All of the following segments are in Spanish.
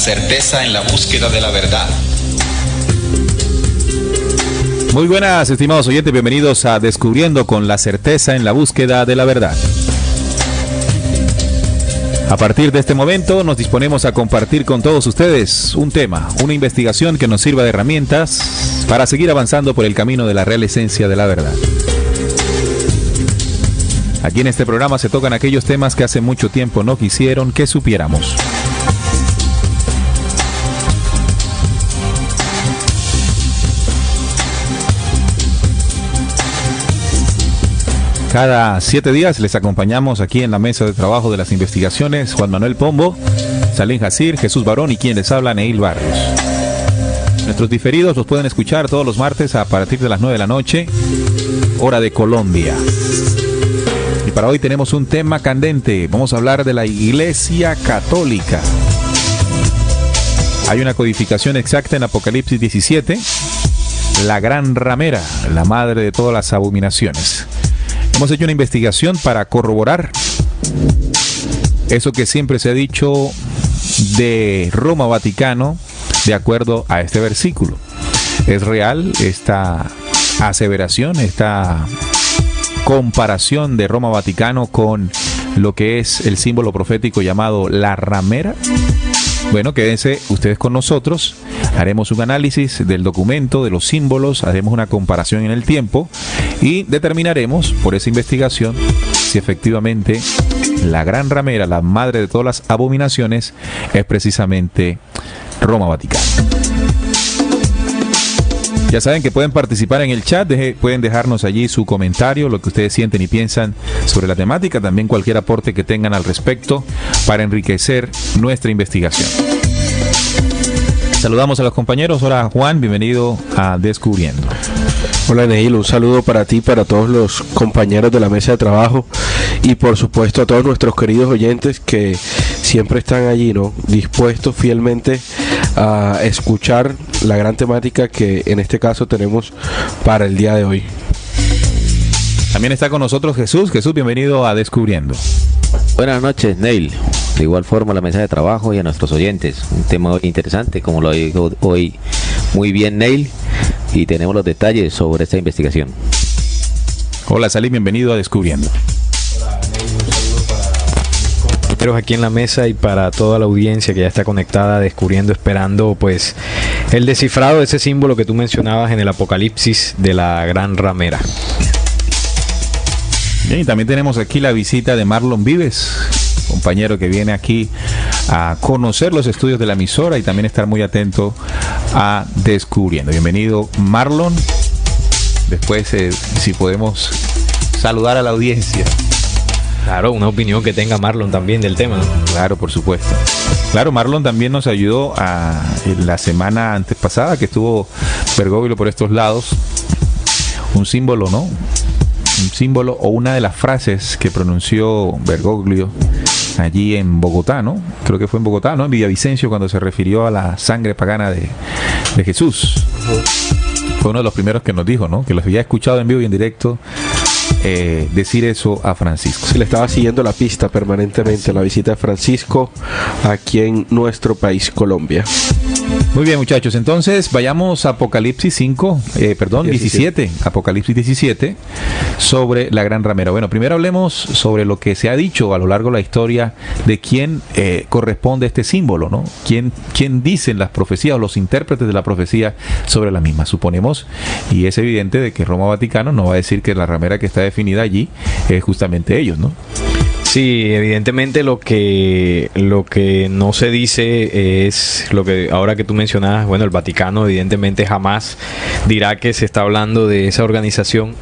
certeza en la búsqueda de la verdad. Muy buenas, estimados oyentes, bienvenidos a Descubriendo con la certeza en la búsqueda de la verdad. A partir de este momento nos disponemos a compartir con todos ustedes un tema, una investigación que nos sirva de herramientas para seguir avanzando por el camino de la real esencia de la verdad. Aquí en este programa se tocan aquellos temas que hace mucho tiempo no quisieron que supiéramos. Cada 7 días les acompañamos aquí en la mesa de trabajo de las investigaciones Juan Manuel Pombo, Salín Jacir, Jesús Barón y quien les habla, Neil Barrios. Nuestros diferidos los pueden escuchar todos los martes a partir de las 9 de la noche, hora de Colombia. Y para hoy tenemos un tema candente. Vamos a hablar de la Iglesia Católica. Hay una codificación exacta en Apocalipsis 17, la gran ramera, la madre de todas las abominaciones. Hemos hecho una investigación para corroborar eso que siempre se ha dicho de Roma Vaticano de acuerdo a este versículo. ¿Es real esta aseveración, esta comparación de Roma Vaticano con lo que es el símbolo profético llamado la ramera? Bueno, quédense ustedes con nosotros, haremos un análisis del documento, de los símbolos, haremos una comparación en el tiempo y determinaremos por esa investigación si efectivamente la gran ramera, la madre de todas las abominaciones, es precisamente Roma Vaticano. Ya saben que pueden participar en el chat, pueden dejarnos allí su comentario, lo que ustedes sienten y piensan sobre la temática, también cualquier aporte que tengan al respecto para enriquecer nuestra investigación. Saludamos a los compañeros. Hola Juan, bienvenido a Descubriendo. Hola Neil, un saludo para ti, para todos los compañeros de la mesa de trabajo y por supuesto a todos nuestros queridos oyentes que siempre están allí, ¿no? Dispuestos fielmente a escuchar la gran temática que en este caso tenemos para el día de hoy. También está con nosotros Jesús. Jesús, bienvenido a Descubriendo. Buenas noches, Neil. De igual forma a la mesa de trabajo y a nuestros oyentes. Un tema interesante, como lo dijo hoy muy bien Neil, y tenemos los detalles sobre esta investigación. Hola Salim, bienvenido a Descubriendo. Hola Neil, un saludo para mis compañeros aquí en la mesa y para toda la audiencia que ya está conectada a Descubriendo, esperando pues el descifrado de ese símbolo que tú mencionabas en el Apocalipsis de la gran ramera. Bien, y también tenemos aquí la visita de Marlon Vives, compañero que viene aquí a conocer los estudios de la emisora y también estar muy atento a Descubriendo. Bienvenido Marlon. Después si podemos saludar a la audiencia. Claro, una opinión que tenga Marlon también del tema, ¿no? Claro, por supuesto. Claro, Marlon también nos ayudó en la semana antes pasada que estuvo Bergoglio por estos lados. Un símbolo, ¿no? Un símbolo o una de las frases que pronunció Bergoglio allí en Bogotá, ¿no? Creo que fue en Bogotá, ¿no? En Villavicencio, cuando se refirió a la sangre pagana de Jesús. Fue uno de los primeros que nos dijo, ¿no? Que los había escuchado en vivo y en directo decir eso a Francisco. Se le estaba siguiendo la pista permanentemente la visita de Francisco aquí en nuestro país, Colombia. Muy bien, muchachos, entonces vayamos a Apocalipsis 17, Apocalipsis 17, sobre la gran ramera. Bueno, primero hablemos sobre lo que se ha dicho a lo largo de la historia de quién corresponde este símbolo, ¿no? ¿Quién dicen las profecías o los intérpretes de la profecía sobre la misma? Suponemos, y es evidente de que Roma Vaticano no va a decir que la ramera que está definida allí es justamente ellos, ¿no? Sí, evidentemente lo que no se dice es lo que ahora que tú mencionabas, bueno, el Vaticano evidentemente jamás dirá que se está hablando de esa organización.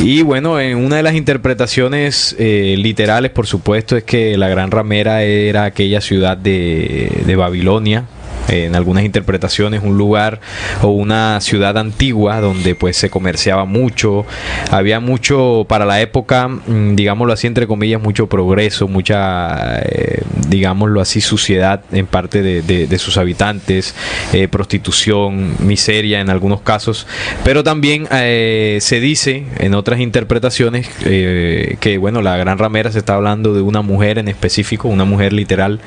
Y bueno, en una de las interpretaciones literales, por supuesto, es que la gran ramera era aquella ciudad de Babilonia, en algunas interpretaciones un lugar o una ciudad antigua donde pues se comerciaba mucho, había mucho para la época, digámoslo así entre comillas, mucho progreso, mucha digámoslo así suciedad en parte de sus habitantes, prostitución, miseria en algunos casos, pero también se dice en otras interpretaciones que bueno, la Gran Ramera se está hablando de una mujer en específico, una mujer literal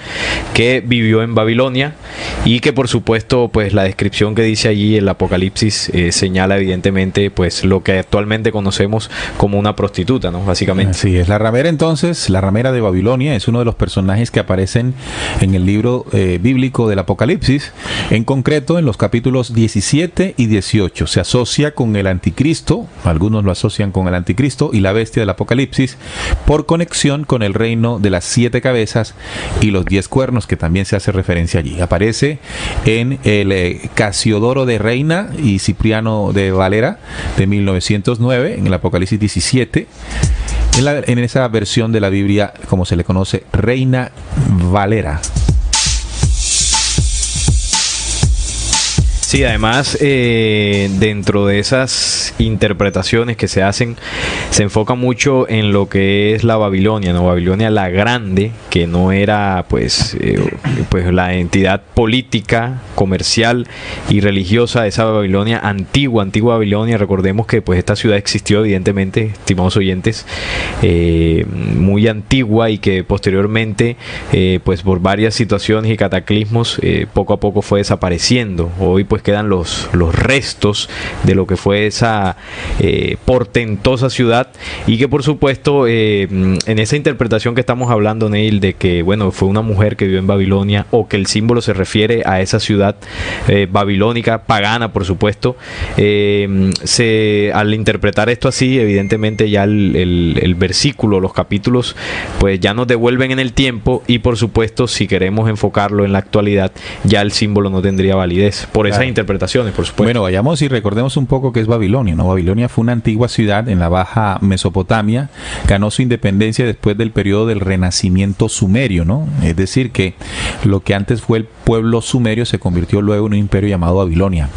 que vivió en Babilonia y que por supuesto pues la descripción que dice allí el Apocalipsis señala evidentemente pues lo que actualmente conocemos como una prostituta, ¿no? Básicamente. Así es, la ramera entonces, la ramera de Babilonia es uno de los personajes que aparecen en el libro bíblico del Apocalipsis, en concreto en los capítulos 17 y 18. Se asocia con el anticristo, algunos lo asocian con el anticristo y la bestia del Apocalipsis, por conexión con el reino de las 7 cabezas y los 10 cuernos, que también se hace referencia allí. Aparece en el Casiodoro de Reina y Cipriano de Valera de 1909, en el Apocalipsis 17, en esa versión de la Biblia, como se le conoce, Reina Valera. Sí, además dentro de esas interpretaciones que se hacen, se enfoca mucho en lo que es la Babilonia, ¿no? Babilonia la Grande, que no era pues la entidad política, comercial y religiosa de esa Babilonia antigua Babilonia. Recordemos que pues esta ciudad existió evidentemente, estimados oyentes, muy antigua y que posteriormente pues por varias situaciones y cataclismos poco a poco fue desapareciendo. Hoy pues quedan los restos de lo que fue esa portentosa ciudad y que por supuesto en esa interpretación que estamos hablando, Neil, de que bueno, fue una mujer que vivió en Babilonia o que el símbolo se refiere a esa ciudad babilónica, pagana por supuesto, al interpretar esto así, evidentemente ya el versículo, los capítulos pues ya nos devuelven en el tiempo y por supuesto si queremos enfocarlo en la actualidad ya el símbolo no tendría validez por esas interpretaciones, por supuesto. Bueno, vayamos y recordemos un poco qué es Babilonia, ¿no? Babilonia fue una antigua ciudad en la Baja Mesopotamia, ganó su independencia después del periodo del renacimiento sumerio, ¿no? Es decir, que lo que antes fue el pueblo sumerio se convirtió luego en un imperio llamado Babilonia.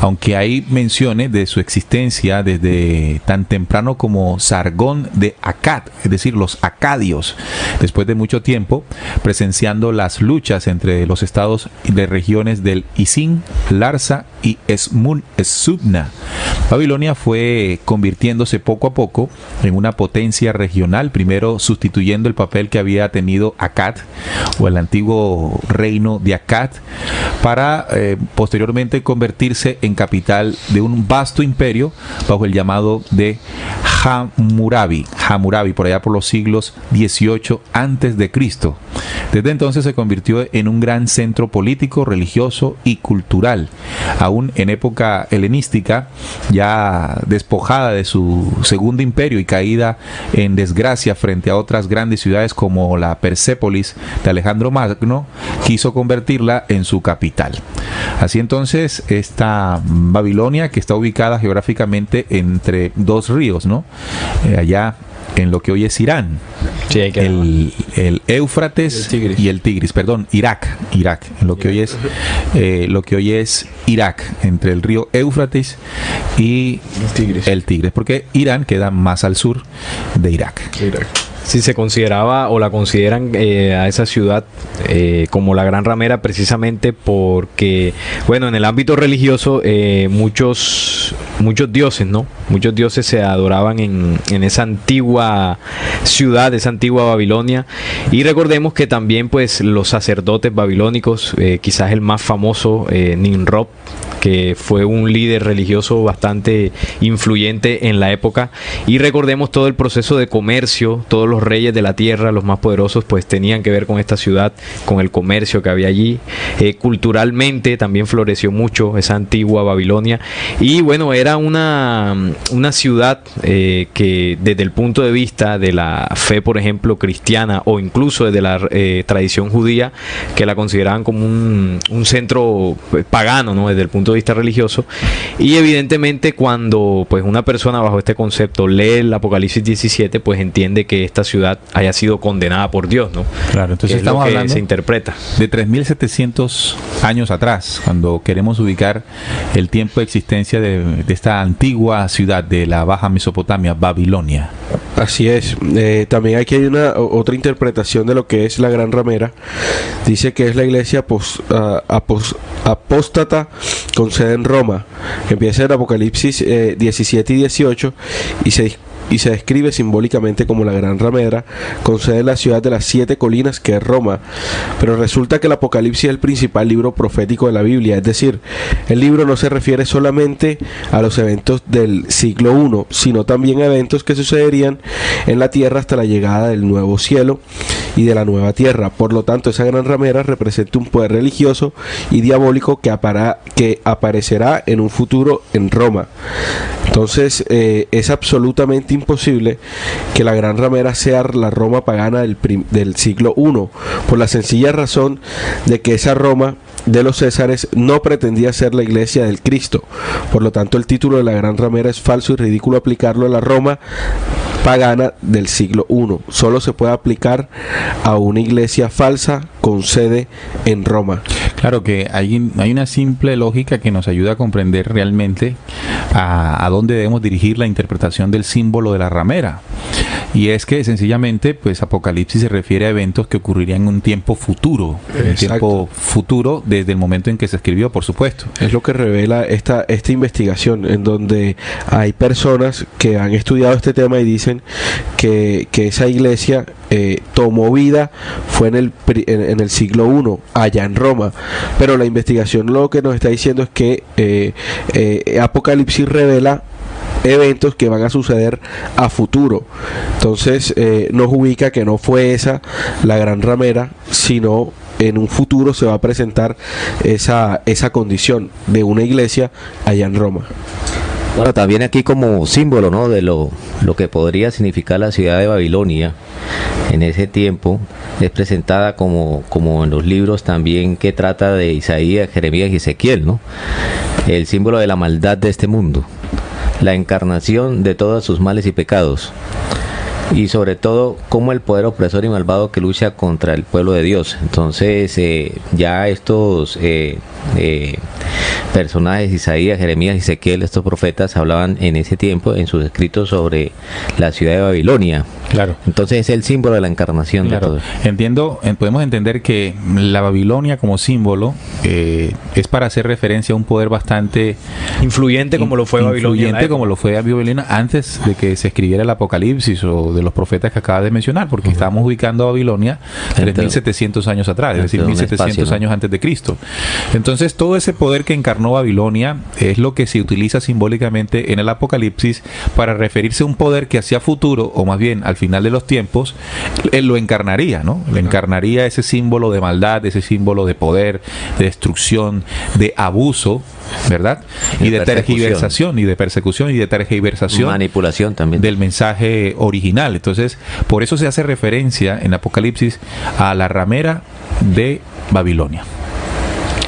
Aunque hay menciones de su existencia desde tan temprano como Sargón de Akkad, es decir, los acadios, después de mucho tiempo, presenciando las luchas entre los estados de regiones del Isin, Larsa y Esmun-Esubna. Babilonia fue convirtiéndose poco a poco en una potencia regional, primero sustituyendo el papel que había tenido Akkad o el antiguo reino de Akkad, para posteriormente convertirse en capital de un vasto imperio bajo el llamado de Hammurabi, por allá por los siglos XVIII antes de Cristo. Desde entonces se convirtió en un gran centro político, religioso y cultural. Aún en época helenística, ya despojada de su segundo imperio y caída en desgracia frente a otras grandes ciudades como la Persépolis de Alejandro Magno, quiso convertirla en su capital. Así entonces, esta Babilonia, que está ubicada geográficamente entre dos ríos, ¿no? Allá en lo que hoy es Irán, sí, el Éufrates y el Tigris, perdón, Irak, en lo que hoy es Irak, entre el río Éufrates y el Tigris, porque Irán queda más al sur de Irak. Sí, se consideraba o la consideran a esa ciudad como la Gran Ramera precisamente porque, bueno, en el ámbito religioso muchos dioses, ¿no? Muchos dioses se adoraban en esa antigua ciudad, esa antigua Babilonia. Y recordemos que también pues los sacerdotes babilónicos, quizás el más famoso, Nimrod, que fue un líder religioso bastante influyente en la época. Y recordemos todo el proceso de comercio, todos los reyes de la tierra, los más poderosos, pues tenían que ver con esta ciudad, con el comercio que había allí. Culturalmente también floreció mucho esa antigua Babilonia. Y bueno, era una ciudad que desde el punto de vista de la fe, por ejemplo, cristiana o incluso desde la tradición judía, que la consideraban como un centro pagano, ¿no? Desde el punto de de vista religioso. Y evidentemente cuando pues una persona bajo este concepto lee el Apocalipsis 17, pues entiende que esta ciudad haya sido condenada por Dios, ¿no? Claro, entonces estamos hablando, se interpreta de 3700 años atrás, cuando queremos ubicar el tiempo de existencia de esta antigua ciudad de la Baja Mesopotamia, Babilonia. Así es. También aquí hay otra interpretación de lo que es la Gran Ramera. Dice que es la iglesia apóstata con sede en Roma. Empieza en Apocalipsis 17 y 18 y se describe simbólicamente como la Gran Ramera, con sede en la ciudad de las 7 colinas, que es Roma. Pero resulta que el Apocalipsis es el principal libro profético de la Biblia, es decir, el libro no se refiere solamente a los eventos del siglo I, sino también a eventos que sucederían en la tierra hasta la llegada del nuevo cielo y de la nueva tierra. Por lo tanto, esa Gran Ramera representa un poder religioso y diabólico que aparecerá en un futuro en Roma. Entonces, es absolutamente imposible que la Gran Ramera sea la Roma pagana del siglo I, por la sencilla razón de que esa Roma de los Césares no pretendía ser la iglesia del Cristo. Por lo tanto, el título de la Gran Ramera es falso y ridículo aplicarlo a la Roma pagana del siglo I. Solo se puede aplicar a una iglesia falsa con sede en Roma. Claro que hay una simple lógica que nos ayuda a comprender realmente a dónde debemos dirigir la interpretación del símbolo de la ramera. Y es que sencillamente, pues Apocalipsis se refiere a eventos que ocurrirían en un tiempo futuro. En un tiempo futuro desde el momento en que se escribió, por supuesto. Es lo que revela esta investigación, en donde hay personas que han estudiado este tema y dicen que esa iglesia tomó vida fue en el siglo I, allá en Roma. Pero la investigación lo que nos está diciendo es que Apocalipsis revela eventos que van a suceder a futuro. Entonces nos ubica que no fue esa la Gran Ramera, sino en un futuro se va a presentar esa condición de una iglesia allá en Roma. Bueno, también aquí como símbolo, ¿no?, de lo que podría significar la ciudad de Babilonia en ese tiempo, es presentada como en los libros también que trata de Isaías, Jeremías y Ezequiel, ¿no?, el símbolo de la maldad de este mundo, la encarnación de todos sus males y pecados, y sobre todo como el poder opresor y malvado que lucha contra el pueblo de Dios. Entonces ya estos personajes, Isaías, Jeremías y Ezequiel, estos profetas, hablaban en ese tiempo en sus escritos sobre la ciudad de Babilonia. Claro. Entonces es el símbolo de la encarnación, claro, de todo. Podemos entender que la Babilonia como símbolo es para hacer referencia a un poder bastante influyente como lo fue Babilonia antes de que se escribiera el Apocalipsis o de los profetas que acabas de mencionar, porque estamos ubicando a Babilonia 3700 años atrás, es decir, 1700 años antes de Cristo. Entonces todo ese poder que encarnó Babilonia es lo que se utiliza simbólicamente en el Apocalipsis para referirse a un poder que hacia futuro, o más bien al final de los tiempos, él lo encarnaría, ¿no? Le encarnaría ese símbolo de maldad, ese símbolo de poder, de destrucción, de abuso, ¿verdad? Y de tergiversación, y de persecución, y de tergiversación, manipulación también del mensaje original. Entonces, por eso se hace referencia en Apocalipsis a la ramera de Babilonia.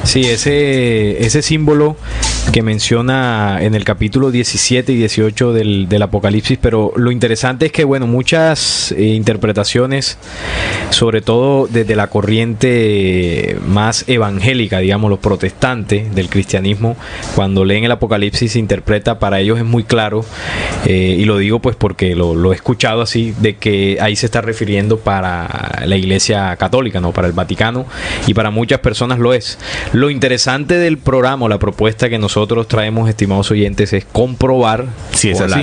Sí, ese símbolo que menciona en el capítulo 17 y 18 del Apocalipsis, pero lo interesante es que, bueno, muchas interpretaciones, sobre todo desde la corriente más evangélica, digamos, los protestantes del cristianismo, cuando leen el Apocalipsis se interpreta, para ellos es muy claro, y lo digo pues porque lo he escuchado así, de que ahí se está refiriendo para la Iglesia Católica, ¿no?, para el Vaticano, y para muchas personas lo es. Lo interesante del programa, o la propuesta que nosotros traemos, estimados oyentes, es comprobar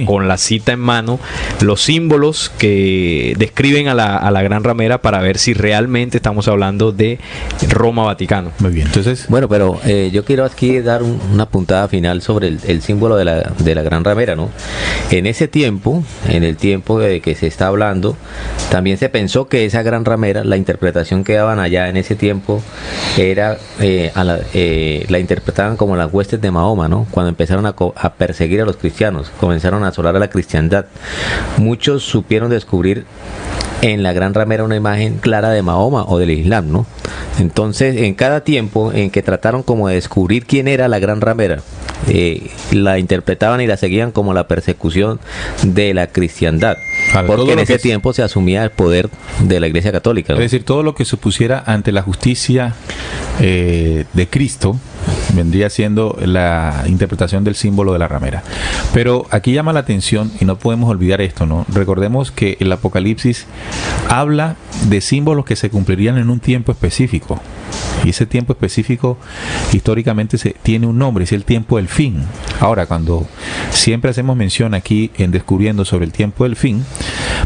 con la cita en mano los símbolos que describen a la Gran Ramera, para ver si realmente estamos hablando de Roma Vaticano. Muy bien, entonces... Bueno, pero yo quiero aquí dar una puntada final sobre el símbolo de la Gran Ramera, ¿no? En ese tiempo, en el tiempo de que se está hablando, también se pensó que esa Gran Ramera, la interpretación que daban allá en ese tiempo, era la interpretaban como las huestes de Mahoma, ¿no? Cuando empezaron a perseguir a los cristianos, comenzaron a asolar a la cristiandad. Muchos supieron descubrir en la Gran Ramera una imagen clara de Mahoma o del Islam, ¿no? Entonces, en cada tiempo en que trataron como de descubrir quién era la gran ramera, la interpretaban y la seguían como la persecución de la cristiandad, Claro, porque todo en lo ese que tiempo se asumía el poder de la Iglesia Católica, ¿no? Es decir, todo lo que se pusiera ante la justicia de Cristo vendría siendo la interpretación del símbolo de la ramera. Pero aquí llama la atención, y no podemos olvidar esto, ¿no? Recordemos que el Apocalipsis habla de símbolos que se cumplirían en un tiempo específico. Y ese tiempo específico históricamente tiene un nombre, es el tiempo del fin. Ahora, cuando siempre hacemos mención aquí en Descubriendo sobre el tiempo del fin,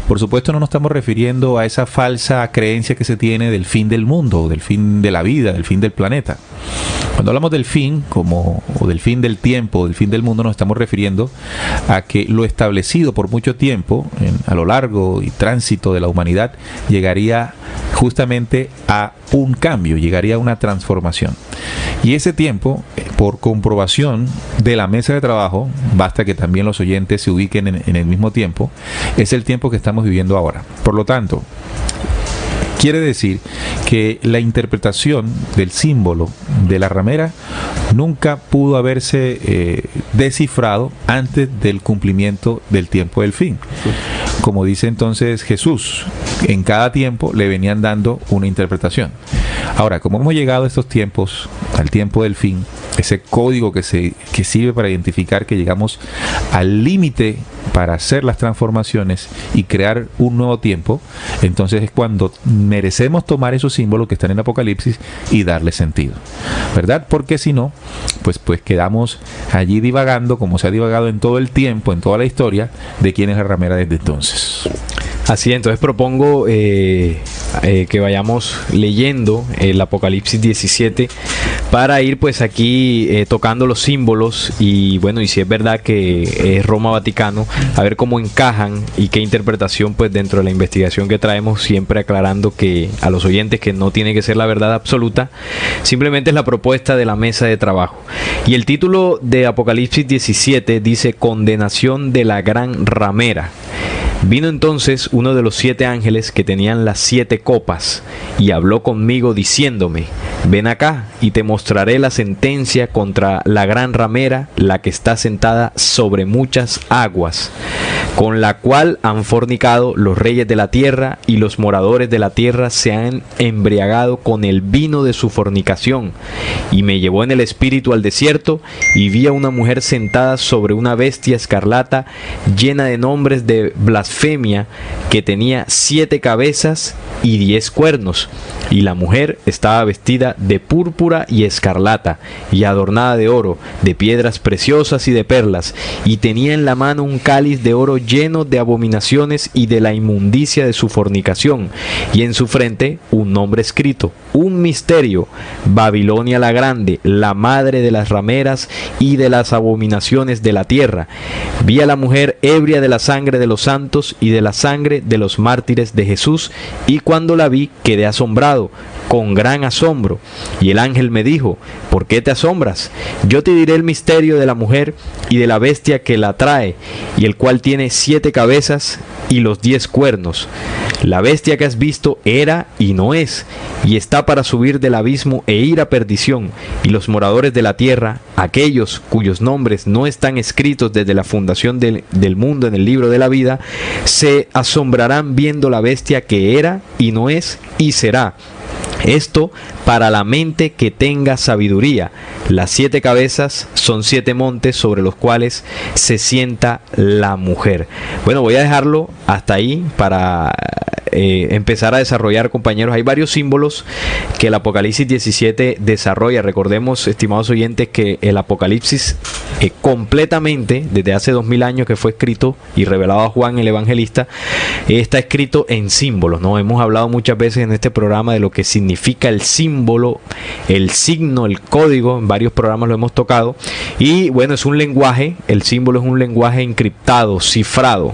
por supuesto no nos estamos refiriendo a esa falsa creencia que se tiene del fin del mundo, del fin de la vida, del fin del planeta. Cuando hablamos del fin, o del fin del tiempo, del fin del mundo, nos estamos refiriendo a que lo establecido por mucho tiempo, a lo largo y tránsito de la humanidad, llegaría justamente a un cambio, llegaría a una transformación. Y ese tiempo, por comprobación de la mesa de trabajo, basta que también los oyentes se ubiquen en el mismo tiempo, es el tiempo que estamos viviendo ahora. Por lo tanto, quiere decir que la interpretación del símbolo de la ramera nunca pudo haberse descifrado antes del cumplimiento del tiempo del fin. Como dice entonces Jesús, en cada tiempo le venían dando una interpretación. Ahora, como hemos llegado a estos tiempos, al tiempo del fin, ese código que sirve para identificar que llegamos al límite para hacer las transformaciones y crear un nuevo tiempo, entonces es cuando merecemos tomar esos símbolos que están en Apocalipsis y darle sentido, ¿verdad? Porque si no, pues quedamos allí divagando, como se ha divagado en todo el tiempo, en toda la historia, de quién es la ramera desde entonces. Así, entonces propongo que vayamos leyendo el Apocalipsis 17 para ir pues aquí tocando los símbolos y bueno, y si es verdad que es Roma Vaticano, a ver cómo encajan y qué interpretación pues dentro de la investigación que traemos, siempre aclarando que a los oyentes que no tiene que ser la verdad absoluta, simplemente es la propuesta de la mesa de trabajo. Y el título de Apocalipsis 17 dice: Condenación de la gran ramera. Vino entonces uno de los 7 ángeles que tenían las 7 copas y habló conmigo diciéndome: ven acá y te mostraré la sentencia contra la gran ramera, la que está sentada sobre muchas aguas, con la cual han fornicado los reyes de la tierra, y los moradores de la tierra se han embriagado con el vino de su fornicación. Y me llevó en el espíritu al desierto, y vi a una mujer sentada sobre una bestia escarlata, llena de nombres de blasfemia, que tenía 7 cabezas y 10 cuernos. Y la mujer estaba vestida de púrpura y escarlata, y adornada de oro, de piedras preciosas y de perlas, y tenía en la mano un cáliz de oro lleno de abominaciones y de la inmundicia de su fornicación, y en su frente un nombre escrito, un misterio: Babilonia la Grande, la madre de las rameras y de las abominaciones de la tierra. Vi a la mujer ebria de la sangre de los santos y de la sangre de los mártires de Jesús, y cuando la vi quedé asombrado, con gran asombro. Y el ángel me dijo: ¿por qué te asombras? Yo te diré el misterio de la mujer y de la bestia que la trae, y el cual tiene 7 cabezas y los 10 cuernos. La bestia que has visto era y no es, y está para subir del abismo e ir a perdición, y los moradores de la tierra, aquellos cuyos nombres no están escritos desde la fundación del mundo en el libro de la vida, se asombrarán viendo la bestia que era y no es y será. Esto para la mente que tenga sabiduría. Las 7 cabezas son 7 montes sobre los cuales se sienta la mujer. Bueno, voy a dejarlo hasta ahí para empezar a desarrollar, compañeros. Hay varios símbolos que el Apocalipsis 17 desarrolla. Recordemos, estimados oyentes, que el Apocalipsis completamente, desde hace 2000 años que fue escrito y revelado a Juan el Evangelista, está escrito en símbolos, ¿no? Hemos hablado muchas veces en este programa de lo que significa el símbolo, el signo, el código. En varios programas lo hemos tocado. Y bueno, es un lenguaje, el símbolo es un lenguaje encriptado, cifrado,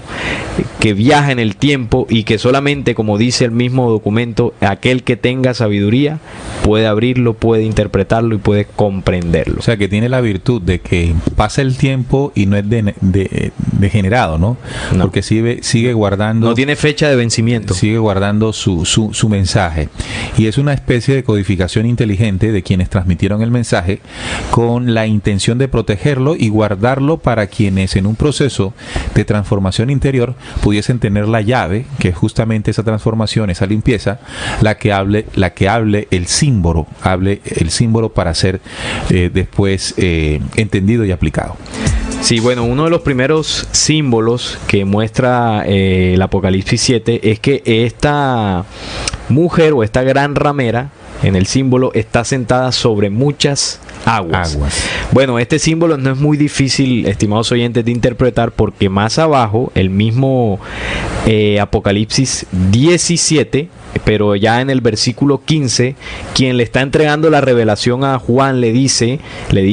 que viaja en el tiempo y que solamente Evidentemente, como dice el mismo documento, aquel que tenga sabiduría puede abrirlo, puede interpretarlo y puede comprenderlo. O sea, que tiene la virtud de que pasa el tiempo y no es degenerado, ¿no? No. Porque sigue guardando... No tiene fecha de vencimiento. Sigue guardando su mensaje. Y es una especie de codificación inteligente de quienes transmitieron el mensaje con la intención de protegerlo y guardarlo para quienes en un proceso de transformación interior pudiesen tener la llave, que es justamente esa transformación, esa limpieza, la que hable el símbolo para ser después entendido y aplicado. Sí, bueno, uno de los primeros símbolos que muestra el Apocalipsis 7 es que esta mujer o esta gran ramera en el símbolo está sentada sobre muchas aguas. Bueno, este símbolo no es muy difícil, estimados oyentes, de interpretar, porque más abajo, el mismo Apocalipsis 17, pero ya en el versículo 15, quien le está entregando la revelación a Juan le dice,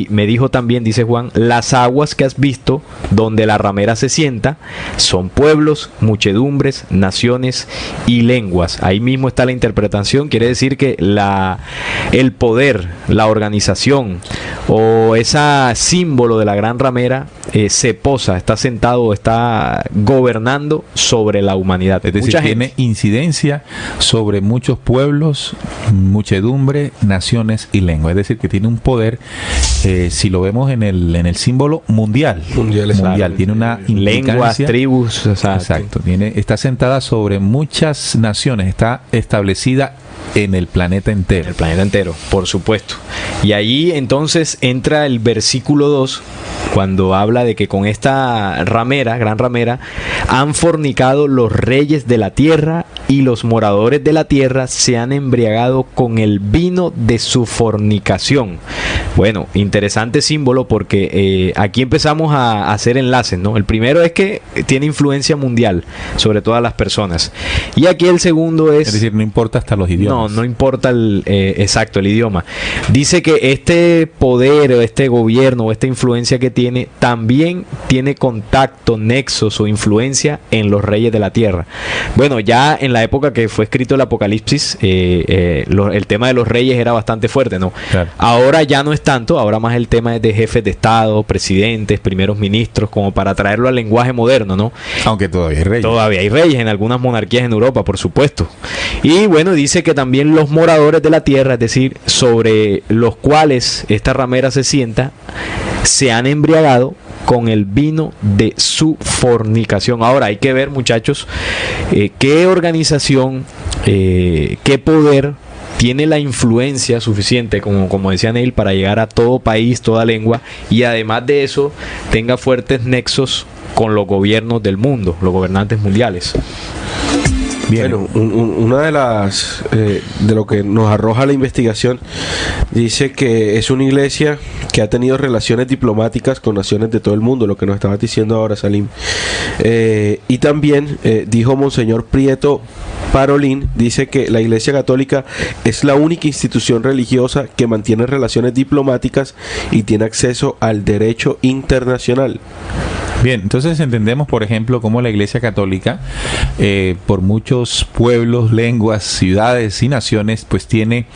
me dijo también, dice Juan, las aguas que has visto donde la ramera se sienta son pueblos, muchedumbres, naciones y lenguas. Ahí mismo está la interpretación. Quiere decir que el poder, la organización o ese símbolo de la gran ramera se posa, está sentado, está gobernando sobre la humanidad. Es decir, tiene incidencia sobre muchos pueblos, muchedumbre, naciones y lenguas. Es decir, que tiene un poder, si lo vemos en el símbolo mundial. Claro. Tiene una lenguas, tribus. Exacto. Está sentada sobre muchas naciones, está establecida en el planeta entero. El planeta entero, por supuesto. Y ahí entonces entra el versículo 2, cuando habla de que con esta ramera, gran ramera, han fornicado los reyes de la tierra y los moradores de la tierra se han embriagado con el vino de su fornicación. Bueno, interesante símbolo porque aquí empezamos a hacer enlaces, ¿no? El primero es que tiene influencia mundial sobre todas las personas. Y aquí el segundo es decir, no importa hasta los idiomas. No importa el idioma. Dice que este poder o este gobierno o esta influencia que tiene también tiene contacto, nexos o influencia en los reyes de la tierra. Bueno, ya en la época que fue escrito el Apocalipsis, el tema de los reyes era bastante fuerte, ¿no? Claro. Ahora ya no es tanto, ahora más el tema es de jefes de Estado, presidentes, primeros ministros, como para traerlo al lenguaje moderno, ¿no? Aunque todavía hay reyes. Todavía hay reyes en algunas monarquías en Europa, por supuesto. Y bueno, dice que también los moradores de la tierra, es decir, sobre los cuales esta ramera se sienta, se han embriagado con el vino de su fornicación. Ahora hay que ver, muchachos, qué organización, qué poder tiene la influencia suficiente, como decía Neil, para llegar a todo país, toda lengua, y además de eso tenga fuertes nexos con los gobiernos del mundo, los gobernantes mundiales. Bien. Bueno, una de las de lo que nos arroja la investigación dice que es una iglesia que ha tenido relaciones diplomáticas con naciones de todo el mundo, lo que nos estabas diciendo ahora, Salim. Y también dijo Monseñor Prieto Parolín, dice que la Iglesia Católica es la única institución religiosa que mantiene relaciones diplomáticas y tiene acceso al derecho internacional. Bien, entonces entendemos, por ejemplo, cómo la Iglesia Católica, por muchos pueblos, lenguas, ciudades y naciones, pues tiene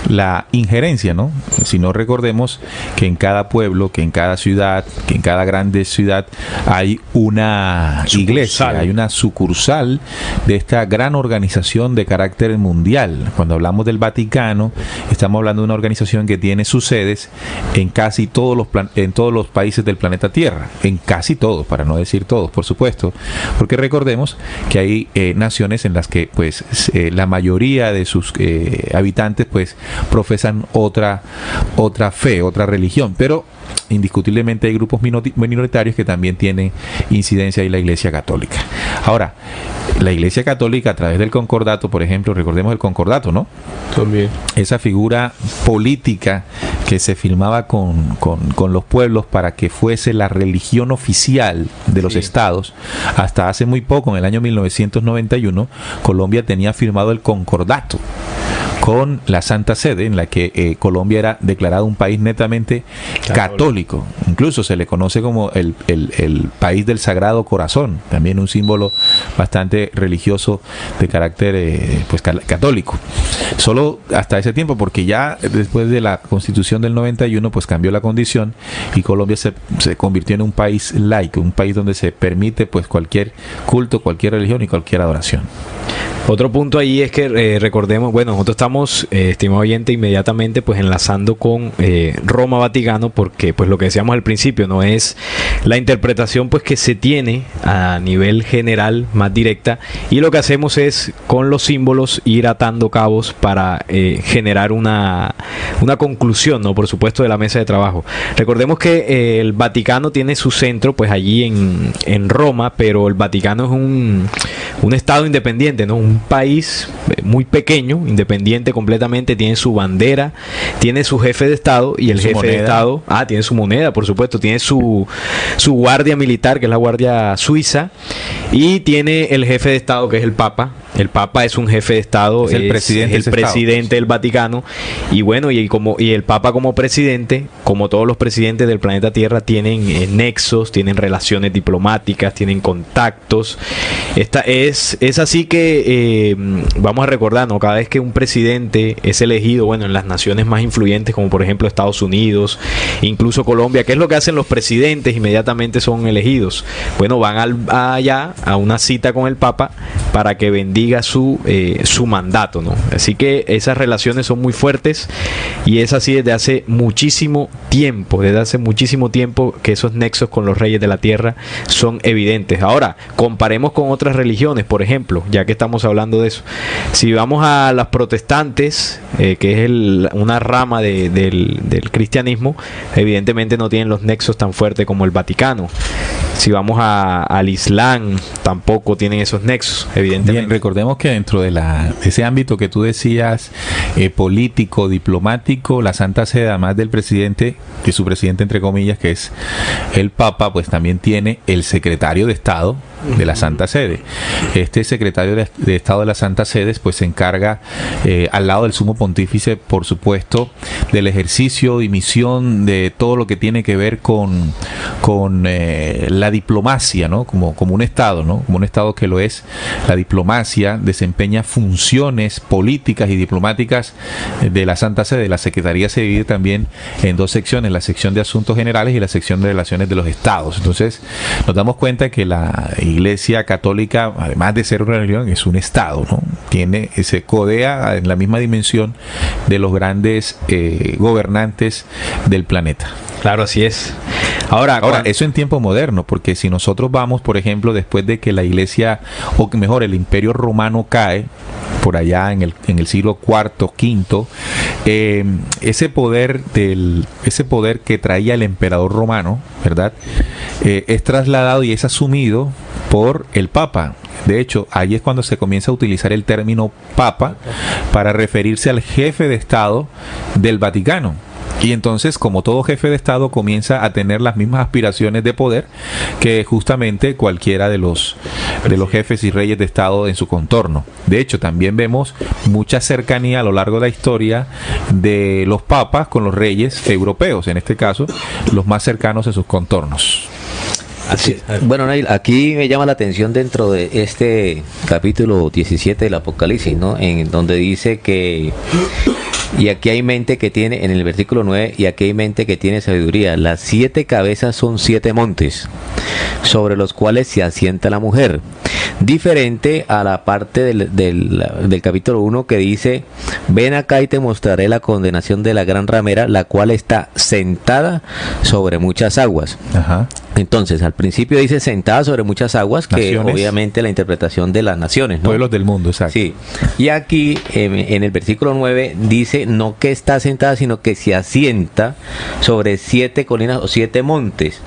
la injerencia, ¿no? Si no, recordemos que en cada pueblo, que en cada ciudad, que en cada grande ciudad hay una iglesia, hay una sucursal de esta gran organización de carácter mundial. Cuando hablamos del Vaticano, estamos hablando de una organización que tiene sus sedes en casi todos los países del planeta Tierra, en casi todos, para no decir todos, por supuesto, porque recordemos que hay naciones en las que pues la mayoría de sus habitantes pues profesan otra fe, otra religión, pero indiscutiblemente hay grupos minoritarios que también tienen incidencia en la Iglesia Católica. Ahora, la Iglesia Católica a través del concordato, por ejemplo, recordemos el concordato, ¿no? También. Esa figura política que se firmaba con los pueblos para que fuese la religión oficial de los estados. Hasta hace muy poco, en el año 1991, Colombia tenía firmado el concordato con la Santa Sede, en la que Colombia era declarado un país netamente católico. Incluso se le conoce como el país del Sagrado Corazón, también un símbolo bastante religioso de carácter pues católico. Solo hasta ese tiempo, porque ya después de la Constitución del 91 pues cambió la condición y Colombia se convirtió en un país laico, un país donde se permite pues cualquier culto, cualquier religión y cualquier adoración. Otro punto ahí es que recordemos, bueno, nosotros estamos, estimado oyente, inmediatamente pues enlazando con Roma Vaticano, porque pues lo que decíamos al principio, no es la interpretación pues que se tiene a nivel general más directa, y lo que hacemos es con los símbolos ir atando cabos para generar una conclusión, ¿no? Por supuesto, de la mesa de trabajo. Recordemos que el Vaticano tiene su centro pues allí en Roma, pero el Vaticano es un estado independiente, ¿no? Un país muy pequeño, independiente completamente, tiene su bandera, tiene su jefe de Estado, y el jefe de Estado, tiene su moneda, por supuesto, tiene su guardia militar, que es la Guardia Suiza, y tiene el jefe de Estado, que es el Papa. El Papa es un jefe de Estado, es el presidente del Vaticano, y bueno, y el Papa como presidente, como todos los presidentes del planeta Tierra, tienen nexos, tienen relaciones diplomáticas, tienen contactos. Es así que vamos a recordar, ¿no? Cada vez que un presidente es elegido, bueno, en las naciones más influyentes, como por ejemplo Estados Unidos, incluso Colombia, ¿qué es lo que hacen los presidentes? Inmediatamente son elegidos. Bueno, van allá a una cita con el Papa para que bendiga su mandato, ¿no? Así que esas relaciones son muy fuertes, y es así desde hace muchísimo tiempo, que esos nexos con los reyes de la tierra son evidentes. Ahora, comparemos con otras religiones, por ejemplo, ya que estamos hablando de eso. Si vamos a las protestantes, que es una rama del cristianismo, evidentemente no tienen los nexos tan fuertes como el Vaticano. Si vamos al Islam, tampoco tienen esos nexos, evidentemente. Bien, recordemos que dentro de ese ámbito que tú decías, político, diplomático, la Santa Sede, además del presidente, que su presidente entre comillas, que es el Papa, pues también tiene el secretario de Estado de la Santa Sede. Este secretario de Estado de la Santa Sede pues se encarga, al lado del Sumo Pontífice, por supuesto, del ejercicio y misión de todo lo que tiene que ver con la diplomacia, ¿no? Como un Estado, ¿no? Como un Estado que lo es. La diplomacia desempeña funciones políticas y diplomáticas de la Santa Sede. La Secretaría se divide también en dos secciones, la sección de Asuntos Generales y la sección de Relaciones de los Estados. Entonces, nos damos cuenta que la Iglesia Católica, además de ser una religión, es un Estado, ¿no? Se codea en la misma dimensión de los grandes gobernantes del planeta. Claro, así es. Ahora, eso en tiempo moderno, porque si nosotros vamos, por ejemplo, después de que la Iglesia, o mejor, el Imperio Romano cae, por allá en el siglo IV, V, ese poder que traía el emperador romano, ¿verdad? Es trasladado y es asumido por el Papa. De hecho, ahí es cuando se comienza a utilizar el término Papa para referirse al jefe de Estado del Vaticano. Y entonces, como todo jefe de Estado, comienza a tener las mismas aspiraciones de poder que justamente cualquiera de los jefes y reyes de Estado en su contorno. De hecho, también vemos mucha cercanía a lo largo de la historia de los papas con los reyes europeos, en este caso, los más cercanos en sus contornos. Así. Bueno, Nail, aquí me llama la atención dentro de este capítulo 17 del Apocalipsis, ¿no? En donde dice que, y aquí hay mente que tiene, en el versículo 9, y aquí hay mente que tiene sabiduría. Las 7 cabezas son 7 montes, sobre los cuales se asienta la mujer. Diferente a la parte del capítulo 1 que dice: ven acá y te mostraré la condenación de la gran ramera, la cual está sentada sobre muchas aguas. Ajá. Entonces, al principio dice sentada sobre muchas aguas, que naciones. Obviamente la interpretación de las naciones, ¿no? Pueblos del mundo, exacto. Sí. Y aquí, en el versículo 9, dice no que está sentada, sino que se asienta sobre 7 colinas o 7 montes.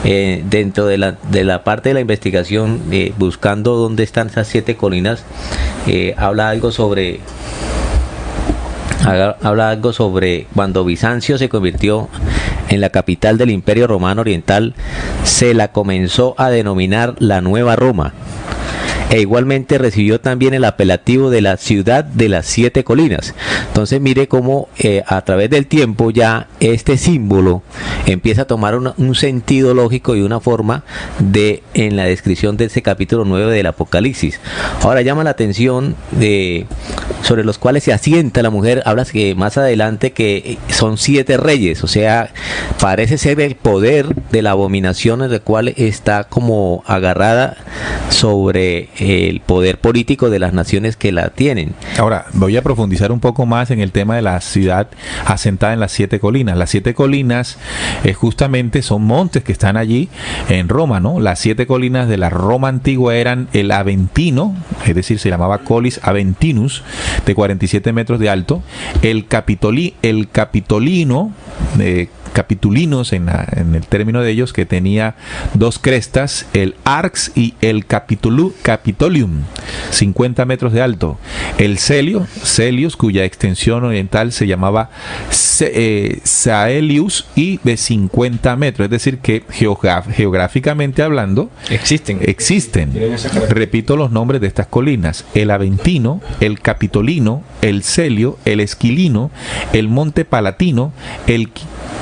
Dentro de la parte de la investigación, buscando dónde están esas 7 colinas, habla algo sobre cuando Bizancio se convirtió en la capital del Imperio Romano Oriental, se la comenzó a denominar la Nueva Roma. e igualmente recibió también el apelativo de la ciudad de las 7 colinas. Entonces mire cómo a través del tiempo ya este símbolo empieza a tomar un sentido lógico y una forma en la descripción de ese capítulo 9 del Apocalipsis. Ahora llama la atención sobre los cuales se asienta la mujer. Hablas que más adelante que son 7 reyes, o sea, parece ser el poder de la abominación en el cual está como agarrada sobre el poder político de las naciones que la tienen. Ahora, voy a profundizar un poco más en el tema de la ciudad asentada en las 7 colinas. Las 7 colinas justamente son montes que están allí en Roma, ¿no? Las 7 colinas de la Roma antigua eran el Aventino, es decir, se llamaba Colis Aventinus, de 47 metros de alto, el Capitolino, Capitulinos en el término de ellos, que tenía 2 crestas, el Arx y el Capitolium, 50 metros de alto, el Celius, cuya extensión oriental se llamaba Saelius, y de 50 metros, es decir que geográficamente hablando existen. Repito los nombres de estas colinas: el Aventino, el Capitolino, el Celio, el Esquilino, el Monte Palatino, el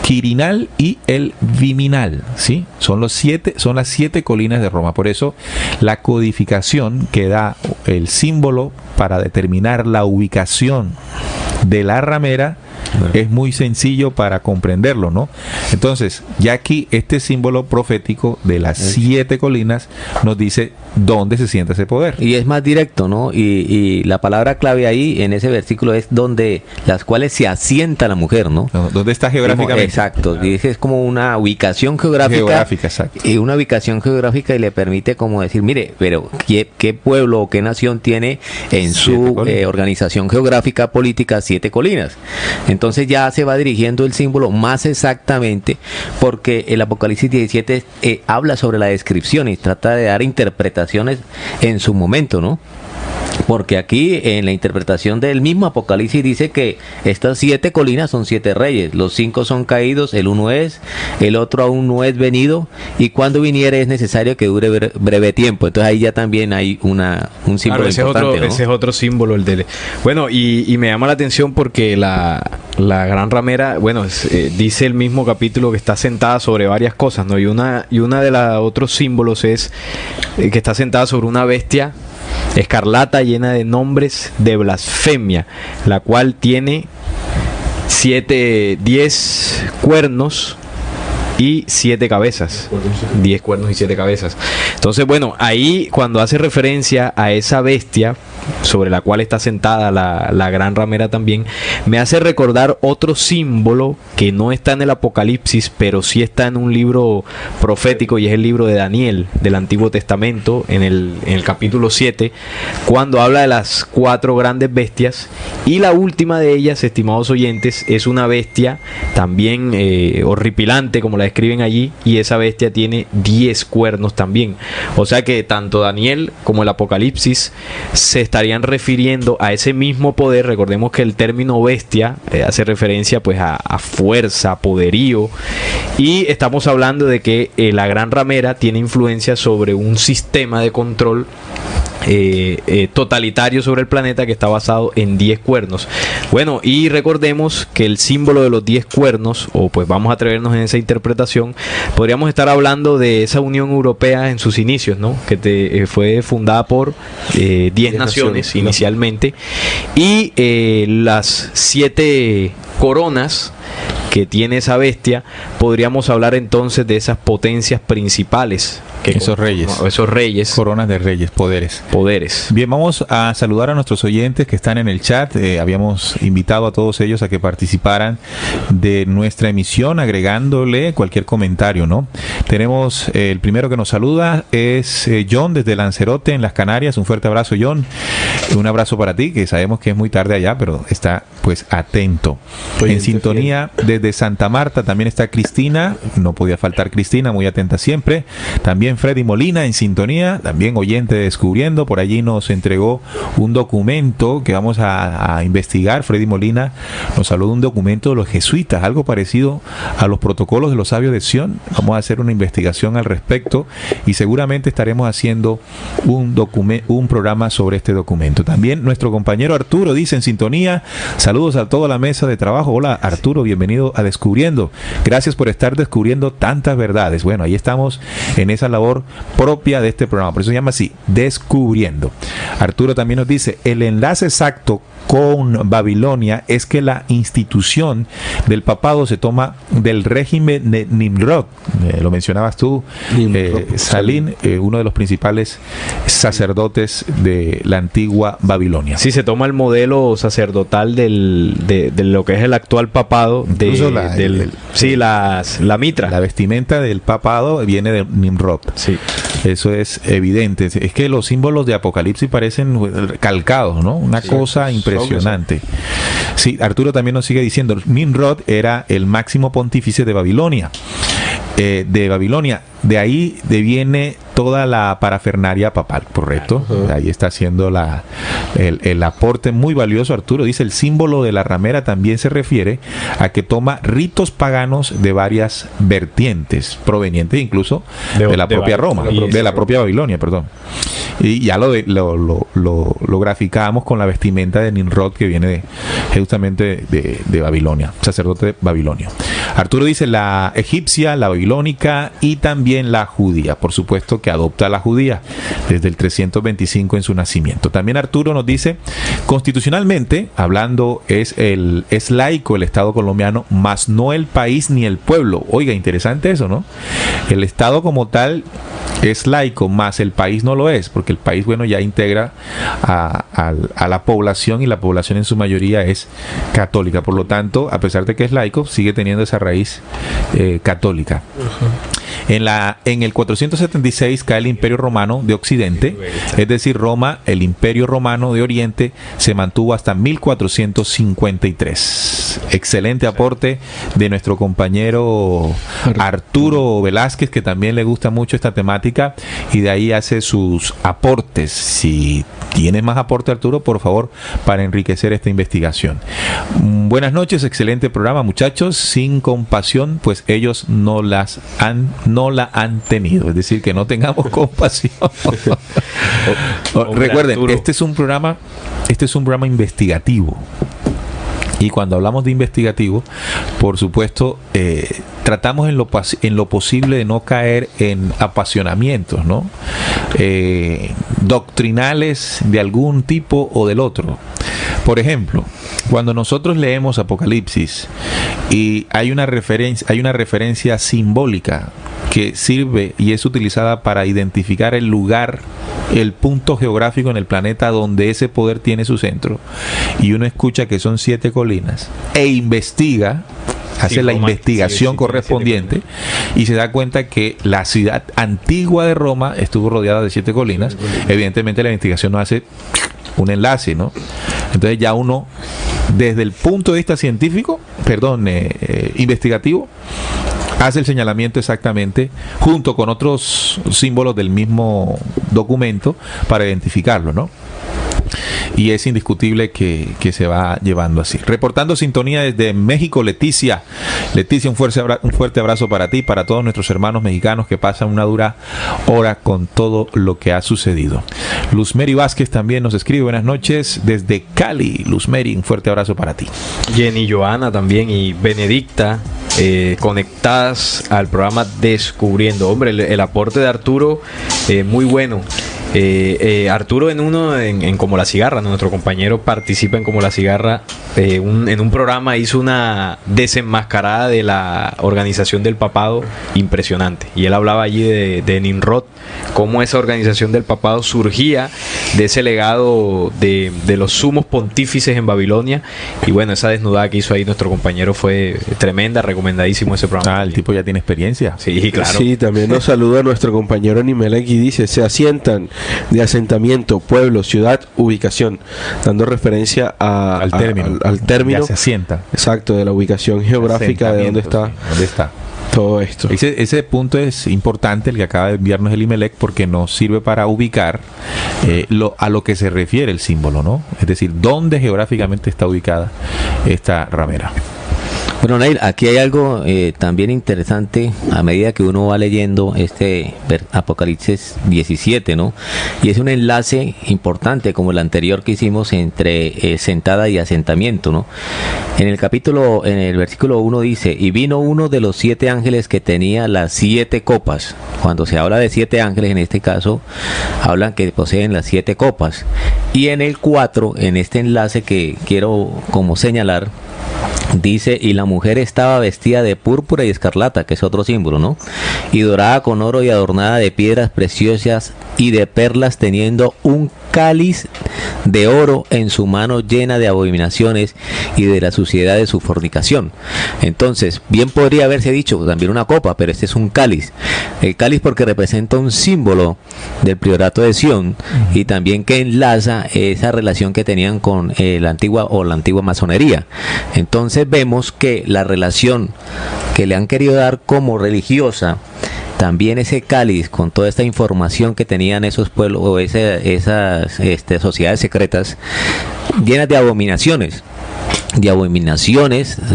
Quirinal y el Viminal, ¿sí? Son las 7 colinas de Roma. Por eso la codificación que da el símbolo para determinar la ubicación de la ramera es muy sencillo para comprenderlo, ¿no? Entonces, ya aquí este símbolo profético de las 7 colinas nos dice dónde se siente ese poder. Y es más directo, ¿no? Y la palabra clave ahí en ese versículo es donde las cuales se asienta la mujer, ¿no? ¿Dónde está geográficamente? Exacto. Dice, es como una ubicación geográfica. Exacto. Y una ubicación geográfica, y le permite como decir, mire, pero ¿qué pueblo o qué nación tiene en su organización geográfica política 7 colinas? Entonces ya se va dirigiendo el símbolo más exactamente, porque el Apocalipsis 17 habla sobre la descripción y trata de dar interpretaciones en su momento, ¿no? Porque aquí en la interpretación del mismo Apocalipsis dice que estas 7 colinas son 7 reyes, los 5 son caídos, el uno es, el otro aún no es venido, y cuando viniere es necesario que dure breve tiempo. Entonces ahí ya también hay un símbolo importante, ¿no? Ese es otro símbolo, el de... Bueno, y me llama la atención porque la gran ramera, bueno, dice el mismo capítulo que está sentada sobre varias cosas, ¿no? Y una de los otros símbolos es que está sentada sobre una bestia escarlata llena de nombres de blasfemia, la cual tiene 10 cuernos y 7 cabezas. 10 cuernos y 7 cabezas. Entonces, bueno, ahí cuando hace referencia a esa bestia sobre la cual está sentada la gran ramera también, me hace recordar otro símbolo que no está en el Apocalipsis, pero sí está en un libro profético, y es el libro de Daniel del Antiguo Testamento, en el capítulo 7, cuando habla de las 4 grandes bestias, y la última de ellas, estimados oyentes, es una bestia también horripilante, como la describen allí, y esa bestia tiene 10 cuernos también. O sea que tanto Daniel como el Apocalipsis se estarían refiriendo a ese mismo poder. Recordemos que el término bestia hace referencia pues a fuerza, a poderío, y estamos hablando de que la gran ramera tiene influencia sobre un sistema de control totalitario sobre el planeta, que está basado en 10 cuernos. Bueno, y recordemos que el símbolo de los 10 cuernos, o pues vamos a atrevernos en esa interpretación, podríamos estar hablando de esa Unión Europea en sus inicios, ¿no? Que fue fundada por 10 naciones inicialmente, y las 7 coronas que tiene esa bestia, podríamos hablar entonces de esas potencias principales. Esos reyes. Coronas de reyes, poderes. Bien, vamos a saludar a nuestros oyentes que están en el chat. Habíamos invitado a todos ellos a que participaran de nuestra emisión, agregándole cualquier comentario, ¿no? Tenemos el primero que nos saluda, es John desde Lanzarote, en las Canarias. Un fuerte abrazo, John. Un abrazo para ti, que sabemos que es muy tarde allá, pero está pues atento. Oyente En sintonía desde Santa Marta también está Cristina, no podía faltar Cristina, muy atenta siempre. También Freddy Molina en sintonía, también oyente de Descubriendo, por allí nos entregó un documento que vamos a investigar. Freddy Molina nos habló de un documento de los jesuitas, algo parecido a los protocolos de los sabios de Sion. Vamos a hacer una investigación al respecto y seguramente estaremos haciendo un programa sobre este documento. También nuestro compañero Arturo dice en sintonía, saludos a toda la mesa de trabajo. Hola Arturo, bienvenido a Descubriendo. Gracias por estar descubriendo tantas verdades. Bueno, ahí estamos en esa labor propia de este programa, por eso se llama así, Descubriendo. Arturo también nos dice, el enlace exacto con Babilonia es que la institución del papado se toma del régimen de Nimrod. Lo mencionabas tú, Salim, uno de los principales sacerdotes de la antigua Babilonia. Sí, se toma el modelo sacerdotal de lo que es el actual papado. La mitra. La vestimenta del papado viene de Nimrod. Sí. Eso es evidente. Es que los símbolos de Apocalipsis parecen calcados, ¿no? Una cosa impresionante. Sí, Arturo también nos sigue diciendo, Nimrod era el máximo pontífice de Babilonia. De ahí deviene toda la parafernaria papal, ¿correcto? Ahí está haciendo el aporte muy valioso. Arturo dice, el símbolo de la ramera también se refiere a que toma ritos paganos de varias vertientes, provenientes incluso de la propia Roma, de la propia Babilonia, perdón. Y ya lo graficamos con la vestimenta de Nimrod, que viene justamente de Babilonia, sacerdote babilonio. Arturo dice la egipcia, la babilónica y también la judía. Por supuesto que adopta la judía desde el 325 en su nacimiento. También Arturo nos dice, constitucionalmente hablando, es laico el Estado colombiano, mas no el país ni el pueblo. Oiga, interesante eso, ¿no? El Estado como tal es laico, más el país no lo es, porque el país, bueno, ya integra a la población, y la población en su mayoría es católica. Por lo tanto, a pesar de que es laico, sigue teniendo esa raíz católica. En el 476 cae el Imperio Romano de Occidente, es decir, Roma, el Imperio Romano de Oriente, se mantuvo hasta 1453. Excelente aporte de nuestro compañero Arturo Velázquez, que también le gusta mucho esta temática y de ahí hace sus aportes. Si tienes más aporte, Arturo, por favor, para enriquecer esta investigación. Buenas noches, excelente programa, muchachos. Sin compasión, pues ellos no la han tenido, es decir, que no tengamos compasión. Recuerden, Arturo, este es un programa investigativo. Y cuando hablamos de investigativo, por supuesto, tratamos en lo posible de no caer en apasionamientos, ¿no? Doctrinales de algún tipo o del otro. Por ejemplo, cuando nosotros leemos Apocalipsis y hay una referencia simbólica que sirve y es utilizada para identificar el lugar, el punto geográfico en el planeta donde ese poder tiene su centro, y uno escucha que son 7 colinas e investiga, hace la investigación correspondiente y se da cuenta que la ciudad antigua de Roma estuvo rodeada de 7 colinas. Evidentemente la investigación no hace un enlace, ¿no? Entonces ya uno, desde el punto de vista científico, investigativo, hace el señalamiento exactamente junto con otros símbolos del mismo documento para identificarlo, ¿no? Y es indiscutible que se va llevando así. Reportando sintonía desde México, Leticia. Leticia, un fuerte abrazo para ti, para todos nuestros hermanos mexicanos que pasan una dura hora con todo lo que ha sucedido. Luzmeri Vázquez también nos escribe, buenas noches desde Cali. Luzmeri, un fuerte abrazo para ti. Jenny Joana también y Benedicta, conectadas al programa Descubriendo. Hombre, el aporte de Arturo, muy bueno. Arturo en Como la Cigarra, nuestro compañero participa en Como la Cigarra, en un programa hizo una desenmascarada de la organización del papado impresionante, y él hablaba allí de Nimrod, cómo esa organización del papado surgía de ese legado de los sumos pontífices en Babilonia. Y bueno, esa desnudada que hizo ahí nuestro compañero fue tremenda, recomendadísimo ese programa. El tipo ya tiene experiencia. Sí, claro. Sí, también nos saluda nuestro compañero Nimelec y dice, se asientan de asentamiento, pueblo, ciudad, ubicación, dando referencia al término. al término. Ya se asienta. Exacto, de la ubicación geográfica de dónde está. Sí, ¿dónde está? Todo esto. Ese punto es importante, el que acaba de enviarnos el Imelec, porque nos sirve para ubicar a lo que se refiere el símbolo, ¿no? Es decir, dónde geográficamente está ubicada esta ramera. Bueno, Neil, aquí hay algo también interesante a medida que uno va leyendo este Apocalipsis 17, ¿no? Y es un enlace importante como el anterior que hicimos entre sentada y asentamiento, ¿no? En el versículo 1 dice, y vino uno de los 7 ángeles que tenía las 7 copas. Cuando se habla de 7 ángeles, en este caso, hablan que poseen las 7 copas. Y en el 4, en este enlace que quiero como señalar, dice, y la mujer estaba vestida de púrpura y escarlata, que es otro símbolo, ¿no? Y dorada con oro y adornada de piedras preciosas y de perlas, teniendo un cáliz de oro en su mano, llena de abominaciones y de la suciedad de su fornicación. Entonces, bien podría haberse dicho también una copa, pero este es un cáliz. El cáliz porque representa un símbolo del priorato de Sion, y también que enlaza esa relación que tenían con la antigua masonería. Entonces vemos que la relación que le han querido dar como religiosa, también ese cáliz con toda esta información que tenían esos pueblos o esas sociedades secretas llenas de abominaciones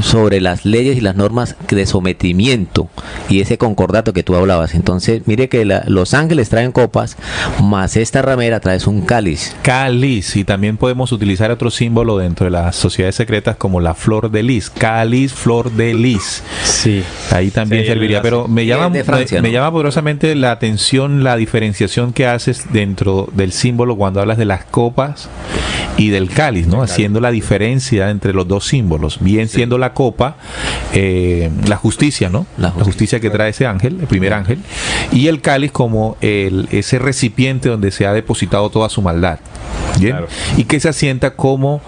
sobre las leyes y las normas de sometimiento y ese concordato que tú hablabas. Entonces mire que los ángeles traen copas, más esta ramera trae un cáliz. Cáliz, y también podemos utilizar otro símbolo dentro de las sociedades secretas como la flor de lis. Cáliz, flor de lis. Sí. Ahí también serviría, pero me llama poderosamente la atención la diferenciación que haces dentro del símbolo cuando hablas de las copas y del cáliz, ¿no? Haciendo la diferencia entre los dos símbolos, bien siendo la copa la justicia, ¿no? La justicia que trae ese ángel, el primer ángel, y el cáliz como ese recipiente donde se ha depositado toda su maldad. ¿Bien? Claro. Y que se asienta como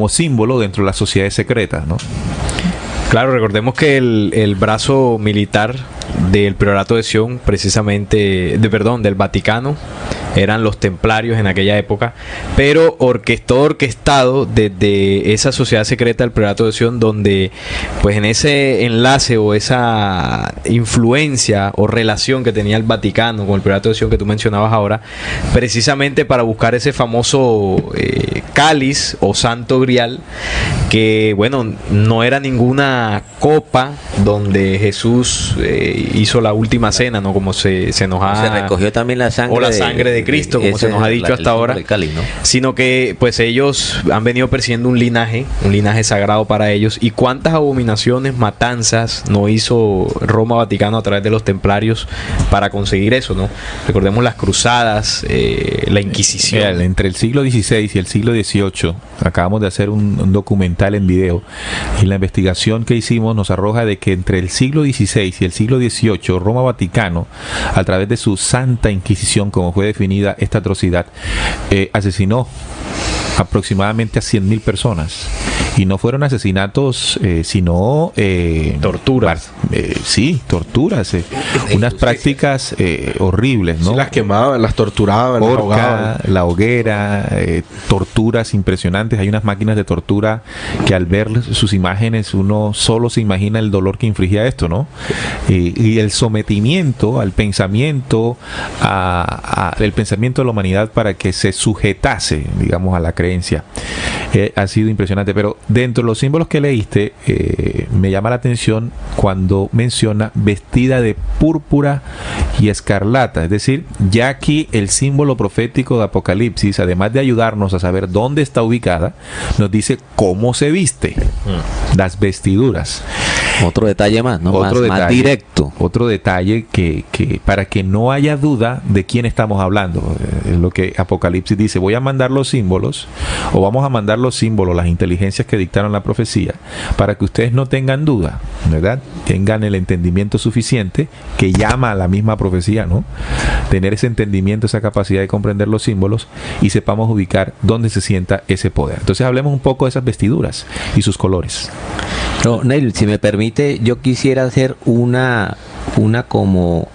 símbolo dentro de las sociedades secretas, ¿no? Claro, recordemos que el brazo militar del priorato de Sion, del Vaticano, eran los templarios en aquella época, pero orquestado desde esa sociedad secreta del priorato de Sion, donde pues en ese enlace o esa influencia o relación que tenía el Vaticano con el priorato de Sion que tú mencionabas ahora, precisamente para buscar ese famoso cáliz o santo grial, que bueno, no era ninguna copa donde Jesús hizo la última cena, ¿no? Como se nos ha... Se recogió también la sangre de Cristo, como se nos ha dicho hasta ahora, cáliz, ¿no? Sino que pues ellos han venido persiguiendo un linaje sagrado para ellos. Y cuántas abominaciones, matanzas no hizo Roma Vaticano a través de los templarios para conseguir eso, ¿no? Recordemos las cruzadas, la Inquisición. Mira, entre el siglo XVI y el siglo XVIII acabamos de hacer un documental en video, y la investigación que hicimos nos arroja de que entre el siglo XVI y el siglo XVIII Roma Vaticano, a través de su Santa Inquisición, como fue definida esta atrocidad, asesinó aproximadamente a 100.000 personas, y no fueron asesinatos sino torturas. Sí, torturas, unas prácticas horribles, ¿no? Sí, las quemaban, las torturaban, las ahogaban. La hoguera, torturas impresionantes. Hay unas máquinas de tortura que al ver sus imágenes uno solo se imagina el dolor que infligía esto, ¿no? Y el sometimiento al pensamiento, el pensamiento de la humanidad para que se sujetase, digamos, a la creencia. Ha sido impresionante. Pero dentro de los símbolos que leíste, me llama la atención cuando menciona vestida de púrpura y escarlata. Es decir, ya aquí el símbolo profético de Apocalipsis, además de ayudarnos a saber dónde está ubicada, nos dice cómo se viste, las vestiduras. Otro detalle más, ¿no? Más directo. Otro detalle que para que no haya duda de quién estamos hablando. Es lo que Apocalipsis dice: voy a mandar los símbolos, o vamos a mandar los símbolos, las inteligencias que dictaron la profecía, para que ustedes no tengan duda, ¿verdad? Tengan el entendimiento suficiente, que llama a la misma profecía, ¿no? Tener ese entendimiento, esa capacidad de comprender los símbolos, y sepamos ubicar dónde se sienta ese poder. Entonces hablemos un poco de esas vestiduras y sus colores. No, Neil, si me permite, yo quisiera hacer una como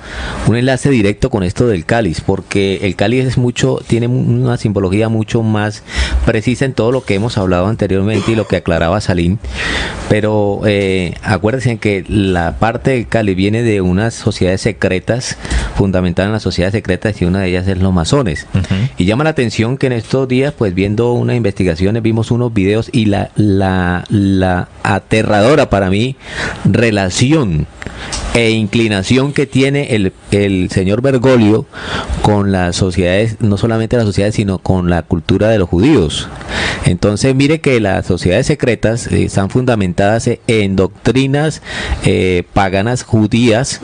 un enlace directo con esto del cáliz, porque el cáliz tiene una simbología mucho más precisa en todo lo que hemos hablado anteriormente y lo que aclaraba Salim, pero acuérdense que la parte del cáliz viene de unas sociedades secretas, fundamentadas en las sociedades secretas, y una de ellas es los masones. Y llama la atención que en estos días, pues viendo unas investigaciones, vimos unos videos y la aterradora para mí relación e inclinación que tiene el señor Bergoglio con las sociedades, no solamente las sociedades, sino con la cultura de los judíos. Entonces mire que las sociedades secretas están fundamentadas en doctrinas paganas judías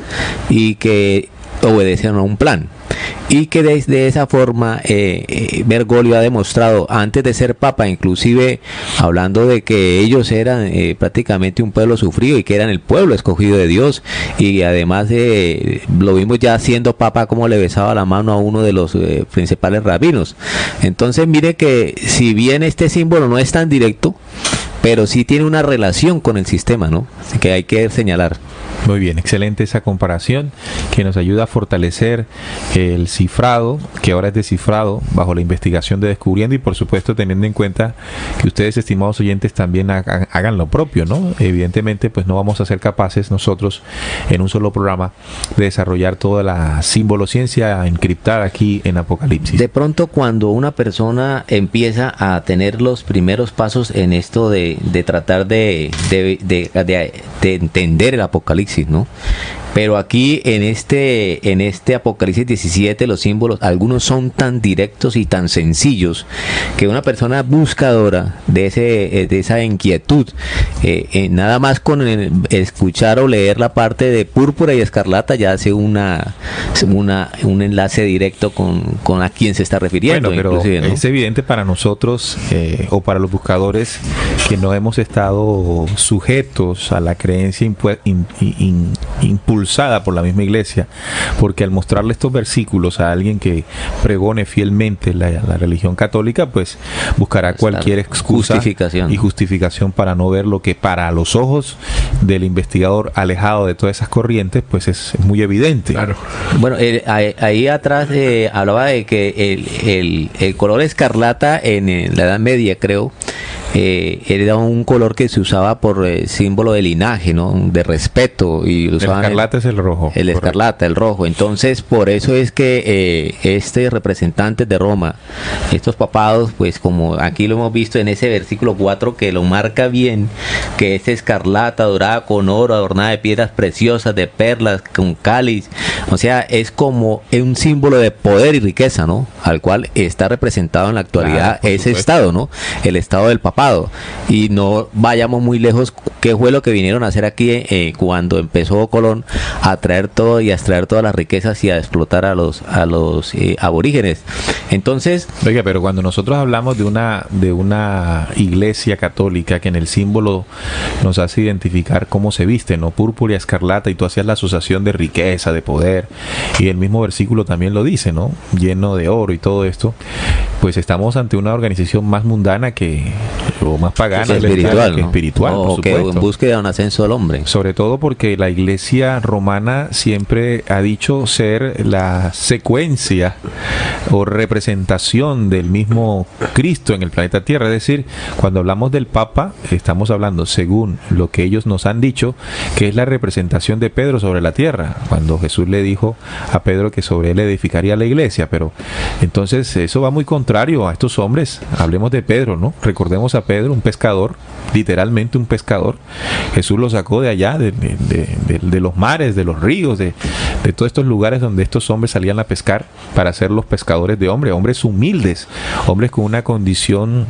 y que obedecen a un plan. Y que de esa forma Bergoglio ha demostrado, antes de ser papa, inclusive hablando de que ellos eran prácticamente un pueblo sufrido y que eran el pueblo escogido de Dios, y además lo vimos ya siendo papa como le besaba la mano a uno de los principales rabinos. Entonces mire que si bien este símbolo no es tan directo, pero sí tiene una relación con el sistema, ¿no? Así que hay que señalar. Muy bien, excelente esa comparación que nos ayuda a fortalecer el cifrado, que ahora es descifrado bajo la investigación de Descubriendo, y por supuesto teniendo en cuenta que ustedes, estimados oyentes, también hagan lo propio, ¿no? Evidentemente, pues no vamos a ser capaces nosotros en un solo programa de desarrollar toda la simbolociencia encriptada aquí en Apocalipsis. De pronto, cuando una persona empieza a tener los primeros pasos en esto de tratar de entender el Apocalipsis, ¿no? Pero aquí en este Apocalipsis 17 los símbolos, algunos son tan directos y tan sencillos que una persona buscadora de esa inquietud, nada más con escuchar o leer la parte de púrpura y escarlata ya hace un enlace directo con a quién se está refiriendo. Bueno, pero ¿no? Es evidente para nosotros o para los buscadores que no hemos estado sujetos a la creencia impulsada por la misma iglesia, porque al mostrarle estos versículos a alguien que pregone fielmente la religión católica, pues buscará cualquier excusa y justificación para no ver lo que para los ojos del investigador alejado de todas esas corrientes, pues es muy evidente. Claro. Bueno, ahí atrás hablaba de que el color escarlata en la Edad Media, creo, era un color que se usaba por símbolo de linaje, ¿no? De respeto. Y el escarlata es el rojo. El escarlata, el rojo. Entonces, por eso es que representantes de Roma, estos papados, pues como aquí lo hemos visto en ese versículo 4 que lo marca bien, que es escarlata dorada con oro, adornada de piedras preciosas, de perlas, con cáliz. O sea, es como un símbolo de poder y riqueza, ¿no? Al cual está representado en la actualidad ese estado, ¿no? El estado del papado. Y no vayamos muy lejos, ¿qué fue lo que vinieron a hacer aquí cuando empezó Colón a traer todo y a extraer todas las riquezas y a explotar a los aborígenes? Entonces, oiga, pero cuando nosotros hablamos de una iglesia católica que en el símbolo nos hace identificar cómo se viste, ¿no? Púrpura y escarlata, y tú hacías la asociación de riqueza, de poder, y el mismo versículo también lo dice, ¿no? Lleno de oro y todo esto, pues estamos ante una organización más mundana o más pagana, que espiritual, ¿no? Espiritual, o que en búsqueda de un ascenso del hombre. Sobre todo porque la iglesia romana siempre ha dicho ser la secuencia o representación del mismo Cristo en el planeta Tierra. Es decir, cuando hablamos del Papa, estamos hablando, según lo que ellos nos han dicho, que es la representación de Pedro sobre la tierra, cuando Jesús le dijo a Pedro que sobre él edificaría la iglesia. Pero entonces eso va muy contrario a estos hombres. Hablemos de Pedro, ¿no? Recordemos a Pedro, un pescador, literalmente un pescador. Jesús lo sacó de allá, de los mares, de los ríos, de todos estos lugares donde estos hombres salían a pescar para ser los pescadores de hombres humildes, hombres con una condición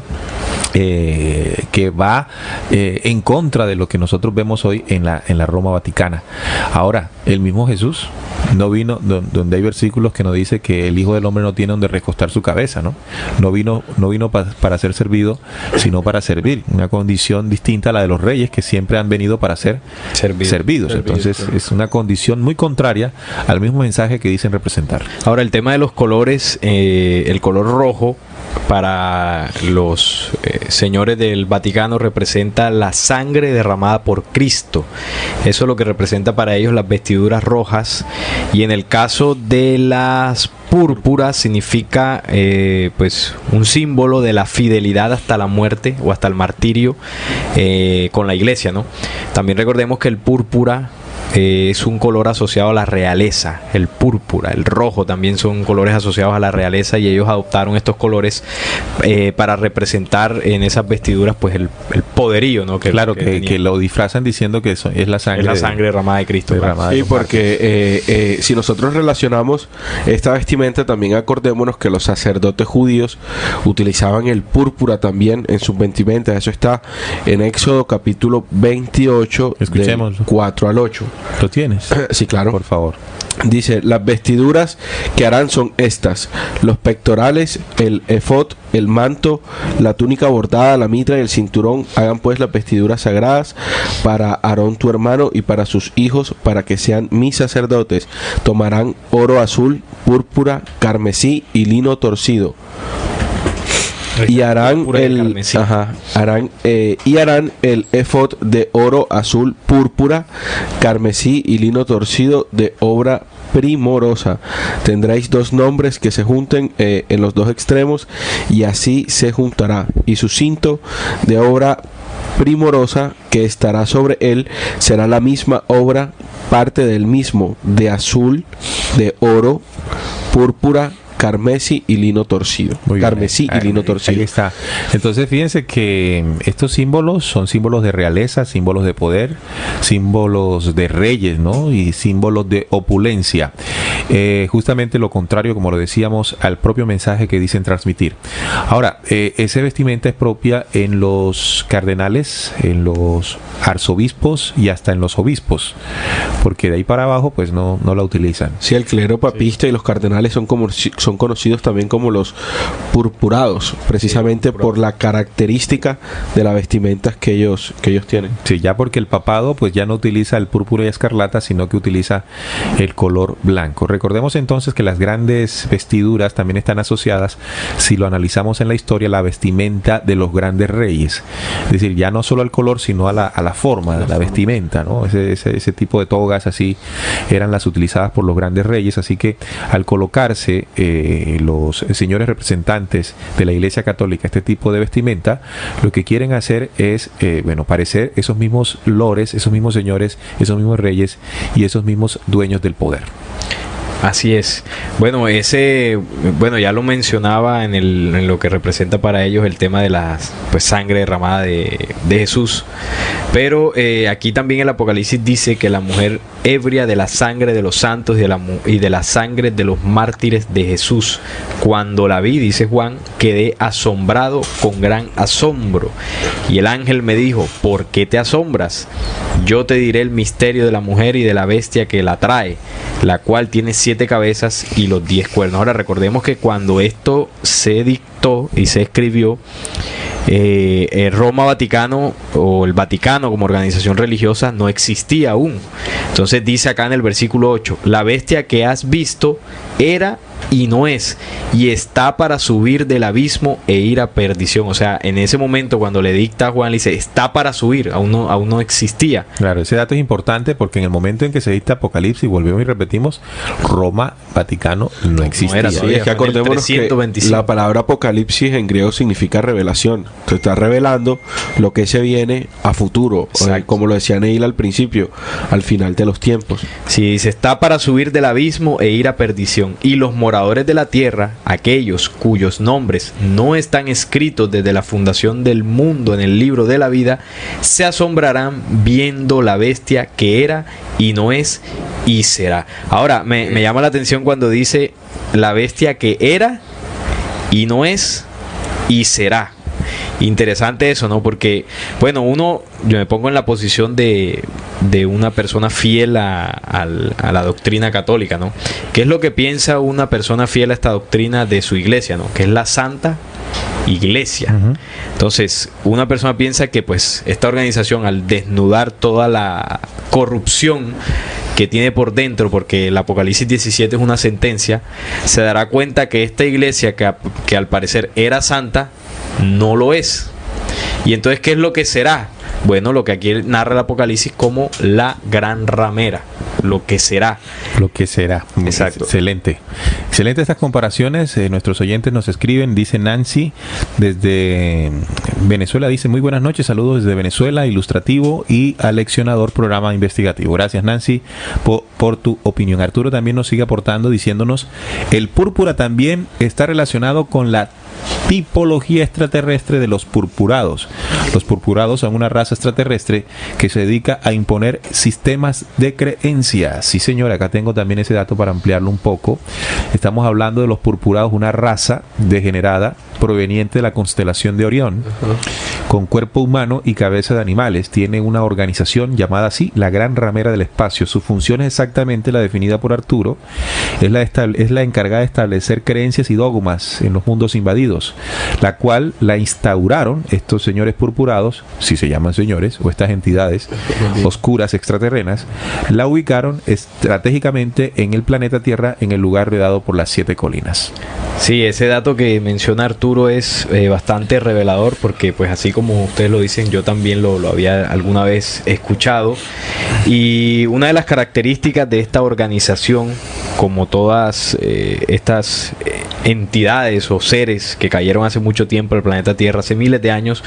que va en contra de lo que nosotros vemos hoy en la Roma Vaticana. Ahora, el mismo Jesús no vino, donde hay versículos que nos dice que el Hijo del Hombre no tiene donde recostar su cabeza, ¿no? No vino para ser servido, sino para servir, una condición distinta a la de los reyes, que siempre han venido para ser servidos. Entonces es una condición muy contraria al mismo mensaje que dicen representar. Ahora, el tema de los colores, el color rojo para los señores del Vaticano representa la sangre derramada por Cristo. Eso es lo que representa para ellos las vestiduras rojas. Y en el caso de las púrpuras significa pues un símbolo de la fidelidad hasta la muerte o hasta el martirio con la iglesia, ¿no? También recordemos que el púrpura es un color asociado a la realeza. El púrpura, el rojo también son colores asociados a la realeza, y ellos adoptaron estos colores para representar en esas vestiduras pues el poderío, ¿no? Que lo disfrazan diciendo que es la sangre. Es la sangre derramada de Cristo. Sí, porque si nosotros relacionamos esta vestimenta, también acordémonos que los sacerdotes judíos utilizaban el púrpura también en sus vestimentas. Eso está en Éxodo capítulo 28, del 4 al 8. ¿Lo tienes? Sí, claro. Por favor. Dice: las vestiduras que harán son estas: los pectorales, el efod, el manto, la túnica bordada, la mitra y el cinturón. Hagan pues las vestiduras sagradas para Aarón tu hermano y para sus hijos, para que sean mis sacerdotes. Tomarán oro azul, púrpura, carmesí y lino torcido. Y harán el efod de oro azul, púrpura, carmesí y lino torcido de obra primorosa. Tendréis 2 nombres que se junten en los 2 extremos, y así se juntará. Y su cinto de obra primorosa que estará sobre él será la misma obra, parte del mismo, de azul, de oro, púrpura, carmesí y lino torcido. Ahí está. Entonces fíjense que estos símbolos son símbolos de realeza, símbolos de poder, símbolos de reyes, ¿no? Y símbolos de opulencia. Justamente lo contrario, como lo decíamos, al propio mensaje que dicen transmitir. Ahora, esa vestimenta es propia en los cardenales, en los arzobispos y hasta en los obispos, porque de ahí para abajo pues no la utilizan. Sí, el clero papista y los cardenales son conocidos también como los purpurados, precisamente por la característica de las vestimentas que ellos tienen. Sí, ya porque el papado pues ya no utiliza el púrpura y escarlata, sino que utiliza el color blanco. Recordemos entonces que las grandes vestiduras también están asociadas, si lo analizamos en la historia, a la vestimenta de los grandes reyes. Es decir, ya no solo al color, sino a la forma de la vestimenta, ¿no? Ese tipo de togas así eran las utilizadas por los grandes reyes. Así que al colocarse los señores representantes de la Iglesia Católica este tipo de vestimenta, lo que quieren hacer es parecer esos mismos lores, esos mismos señores, esos mismos reyes y esos mismos dueños del poder. Así es. Bueno, ya lo mencionaba en lo que representa para ellos el tema de la sangre derramada de Jesús. Pero aquí también el Apocalipsis dice que la mujer ebria de la sangre de los santos y de la sangre de los mártires de Jesús. Cuando la vi, dice Juan, quedé asombrado con gran asombro. Y el ángel me dijo: ¿por qué te asombras? Yo te diré el misterio de la mujer y de la bestia que la trae, la cual tiene 7 cabezas y los 10 cuernos. Ahora recordemos que cuando esto se dictó y se escribió, Roma Vaticano, o el Vaticano como organización religiosa, no existía aún. Entonces dice acá en el versículo 8: la bestia que has visto era y no es, y está para subir del abismo e ir a perdición. O sea, en ese momento cuando le dicta a Juan, le dice: está para subir, aún no existía. Claro, ese dato es importante porque en el momento en que se dicta Apocalipsis, volvemos y repetimos, Roma Vaticano no existía. Sí, es que acordémonos que la palabra Apocalipsis en griego significa revelación. Se está revelando lo que se viene a futuro, como lo decía Neil al principio, al final de los tiempos. Sí, dice: está para subir del abismo e ir a perdición, y los moradores de la tierra, aquellos cuyos nombres no están escritos desde la fundación del mundo en el libro de la vida, se asombrarán viendo la bestia que era y no es y será. Ahora, me llama la atención cuando dice la bestia que era y no es y será. Interesante eso, ¿no? Porque, bueno, yo me pongo en la posición de una persona fiel a la doctrina católica, ¿no? ¿Qué es lo que piensa una persona fiel a esta doctrina de su iglesia, ¿no? Que es la Santa Iglesia. Uh-huh. Entonces, una persona piensa que pues esta organización, al desnudar toda la corrupción que tiene por dentro, porque el Apocalipsis 17 es una sentencia, se dará cuenta que esta iglesia que al parecer era santa, no lo es. Y entonces, ¿qué es lo que será? Bueno, lo que aquí narra el Apocalipsis como la gran ramera, lo que será. Lo que será. Exacto. Excelente. Excelente estas comparaciones. Nuestros oyentes nos escriben, dice Nancy desde Venezuela, dice muy buenas noches, saludos desde Venezuela, ilustrativo y aleccionador programa investigativo. Gracias, Nancy, por tu opinión. Arturo también nos sigue aportando diciéndonos, el púrpura también está relacionado con la tipología extraterrestre de los purpurados. Los purpurados son una raza extraterrestre que se dedica a imponer sistemas de creencias. Sí, señor, acá tengo también ese dato para ampliarlo un poco. Estamos hablando de los purpurados, una raza degenerada proveniente de la constelación de Orión, con cuerpo humano y cabeza de animales. Tiene una organización llamada así, la Gran Ramera del Espacio. Su función es exactamente la definida por Arturo. Es la encargada de establecer creencias y dogmas en los mundos invadidos, la cual la instauraron estos señores purpurados, si se llaman señores, o estas entidades oscuras extraterrenas, la ubicaron estratégicamente en el planeta Tierra, en el lugar rodeado por las 7 colinas. Sí, ese dato que menciona Arturo es bastante revelador, porque pues así como ustedes lo dicen, yo también lo había alguna vez escuchado. Y una de las características de esta organización, como todas estas entidades o seres que cayeron hace mucho tiempo al planeta Tierra, hace miles de años,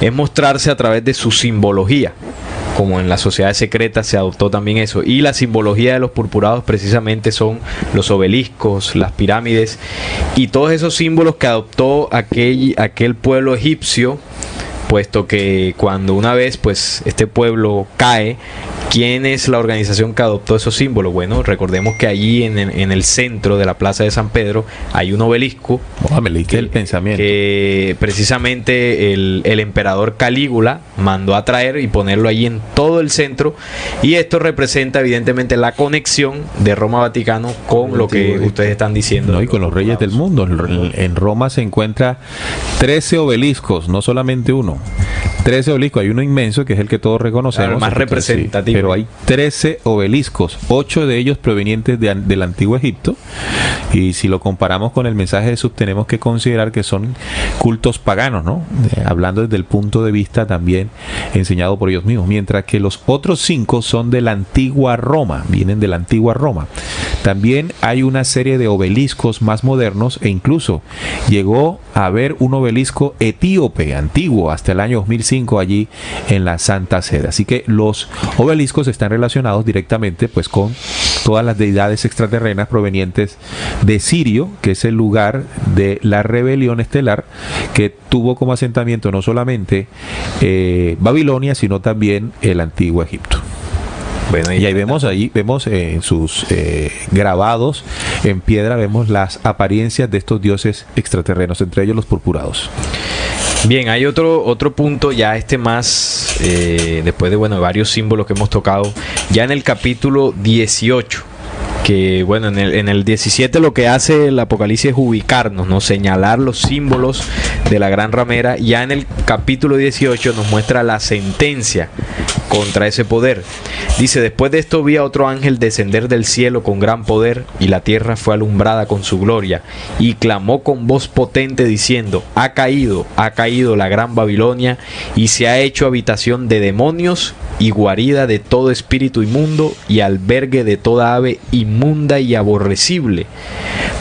es mostrarse a través de su simbología. Como en las sociedades secretas se adoptó también eso. Y la simbología de los purpurados precisamente son los obeliscos, las pirámides y todos esos símbolos que adoptó aquel pueblo egipcio, puesto que cuando una vez pues este pueblo cae, ¿quién es la organización que adoptó esos símbolos? Bueno, recordemos que allí en el centro de la plaza de San Pedro hay un obelisco. Me leíste el pensamiento. Que precisamente el emperador Calígula mandó a traer y ponerlo allí en todo el centro, y esto representa evidentemente la conexión de Roma-Vaticano con lo que ustedes están diciendo. No, y con los reyes del mundo. En Roma se encuentra 13 obeliscos, no solamente uno. 13 obeliscos, hay uno inmenso que es el que todos reconocemos, el más representativo, pero hay 13 obeliscos, 8 de ellos provenientes del antiguo Egipto, y si lo comparamos con el mensaje de Jesús, tenemos que considerar que son cultos paganos, ¿no? Hablando desde el punto de vista también enseñado por ellos mismos, mientras que los otros 5 son de la antigua Roma, vienen de la antigua Roma. También hay una serie de obeliscos más modernos, e incluso llegó a haber un obelisco etíope antiguo hasta el año 2005 allí en la Santa Sede. Así que los obeliscos están relacionados directamente pues con todas las deidades extraterrenas provenientes de Sirio, que es el lugar de la rebelión estelar que tuvo como asentamiento no solamente Babilonia, sino también el antiguo Egipto. Bueno, y ahí vemos en sus grabados en piedra, vemos las apariencias de estos dioses extraterrenos, entre ellos los purpurados. Bien, hay otro punto, ya más, después de varios símbolos que hemos tocado, ya en el capítulo 18. Que en el 17 lo que hace el Apocalipsis es ubicarnos, ¿no? Señalar los símbolos de la gran ramera. Ya en el capítulo 18 nos muestra la sentencia contra ese poder. Dice: después de esto vi a otro ángel descender del cielo con gran poder, y la tierra fue alumbrada con su gloria, y clamó con voz potente diciendo: ha caído la gran Babilonia, y se ha hecho habitación de demonios y guarida de todo espíritu inmundo y albergue de toda ave inmunda y aborrecible,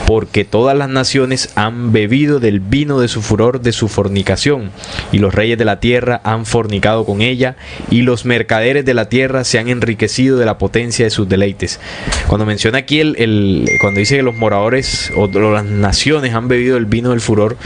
porque todas las naciones han bebido del vino de su furor, de su fornicación, y los reyes de la tierra han fornicado con ella, y los mercaderes de la tierra se han enriquecido de la potencia de sus deleites. Cuando menciona aquí cuando dice que los moradores o las naciones han bebido el vino del furor,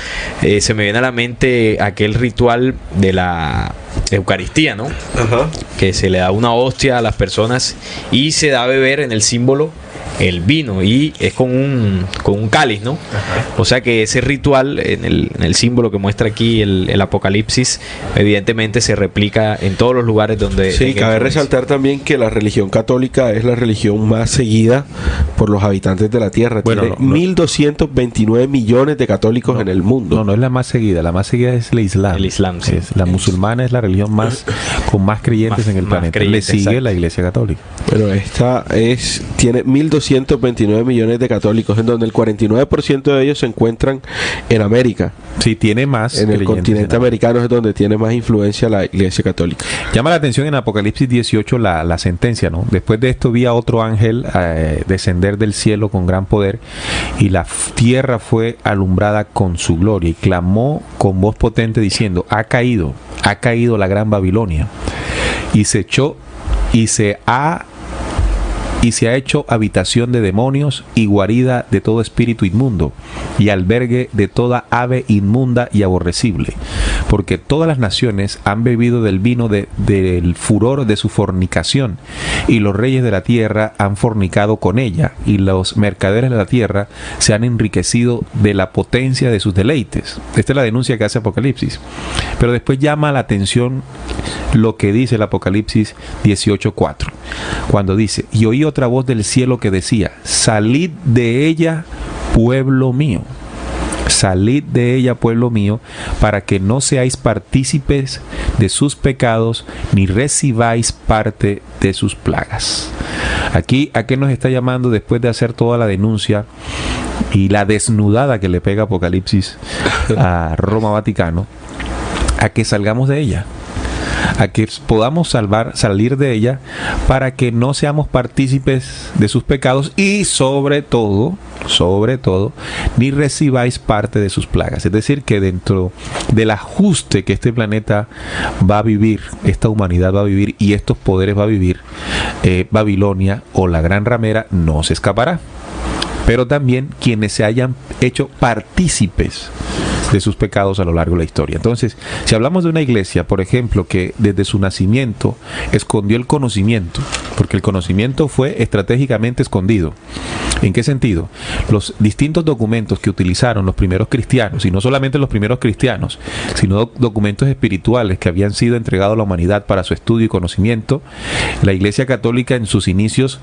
se me viene a la mente aquel ritual de la Eucaristía, ¿no? Ajá. Que se le da una hostia a las personas y se da a beber en el símbolo el vino, y es con un cáliz, ¿no? Ajá. O sea que ese ritual en el símbolo que muestra aquí el Apocalipsis, evidentemente se replica en todos los lugares donde... Sí, cabe resaltar también que la religión católica es la religión más seguida por los habitantes de la tierra. Tiene 1.229 millones de católicos en el mundo. No es la más seguida es el Islam. El Islam, sí. La musulmana es la religión con más creyentes en el planeta. Le sigue la Iglesia Católica. Pero esta tiene 1.229 millones de católicos, en donde el 49% de ellos se encuentran en América. Sí, tiene más. En el continente americano es donde tiene más influencia la Iglesia Católica. Llama la atención en Apocalipsis 18 la sentencia, ¿no? Después de esto vi a otro ángel descender del cielo con gran poder, y la tierra fue alumbrada con su gloria, y clamó con voz potente diciendo: ha caído la gran Babilonia, y se ha hecho habitación de demonios y guarida de todo espíritu inmundo y albergue de toda ave inmunda y aborrecible, porque todas las naciones han bebido del vino del furor de su fornicación, y los reyes de la tierra han fornicado con ella, y los mercaderes de la tierra se han enriquecido de la potencia de sus deleites. Esta es la denuncia que hace Apocalipsis, pero después llama la atención lo que dice el Apocalipsis 18:4, cuando dice: y oí otra voz del cielo que decía: salid de ella, pueblo mío, salid de ella, pueblo mío, para que no seáis partícipes de sus pecados, ni recibáis parte de sus plagas. Aquí, ¿a qué nos está llamando después de hacer toda la denuncia y la desnudada que le pega Apocalipsis a Roma Vaticano? A que salgamos de ella, a que podamos salir de ella, para que no seamos partícipes de sus pecados, y sobre todo, ni recibáis parte de sus plagas. Es decir, que dentro del ajuste que este planeta va a vivir, esta humanidad va a vivir, y estos poderes va a vivir, Babilonia o la gran ramera no se escapará. Pero también quienes se hayan hecho partícipes de sus pecados a lo largo de la historia. Entonces, si hablamos de una iglesia, por ejemplo, que desde su nacimiento escondió el conocimiento, porque el conocimiento fue estratégicamente escondido. ¿En qué sentido? Los distintos documentos que utilizaron los primeros cristianos, y no solamente los primeros cristianos, sino documentos espirituales que habían sido entregados a la humanidad para su estudio y conocimiento, la Iglesia Católica en sus inicios,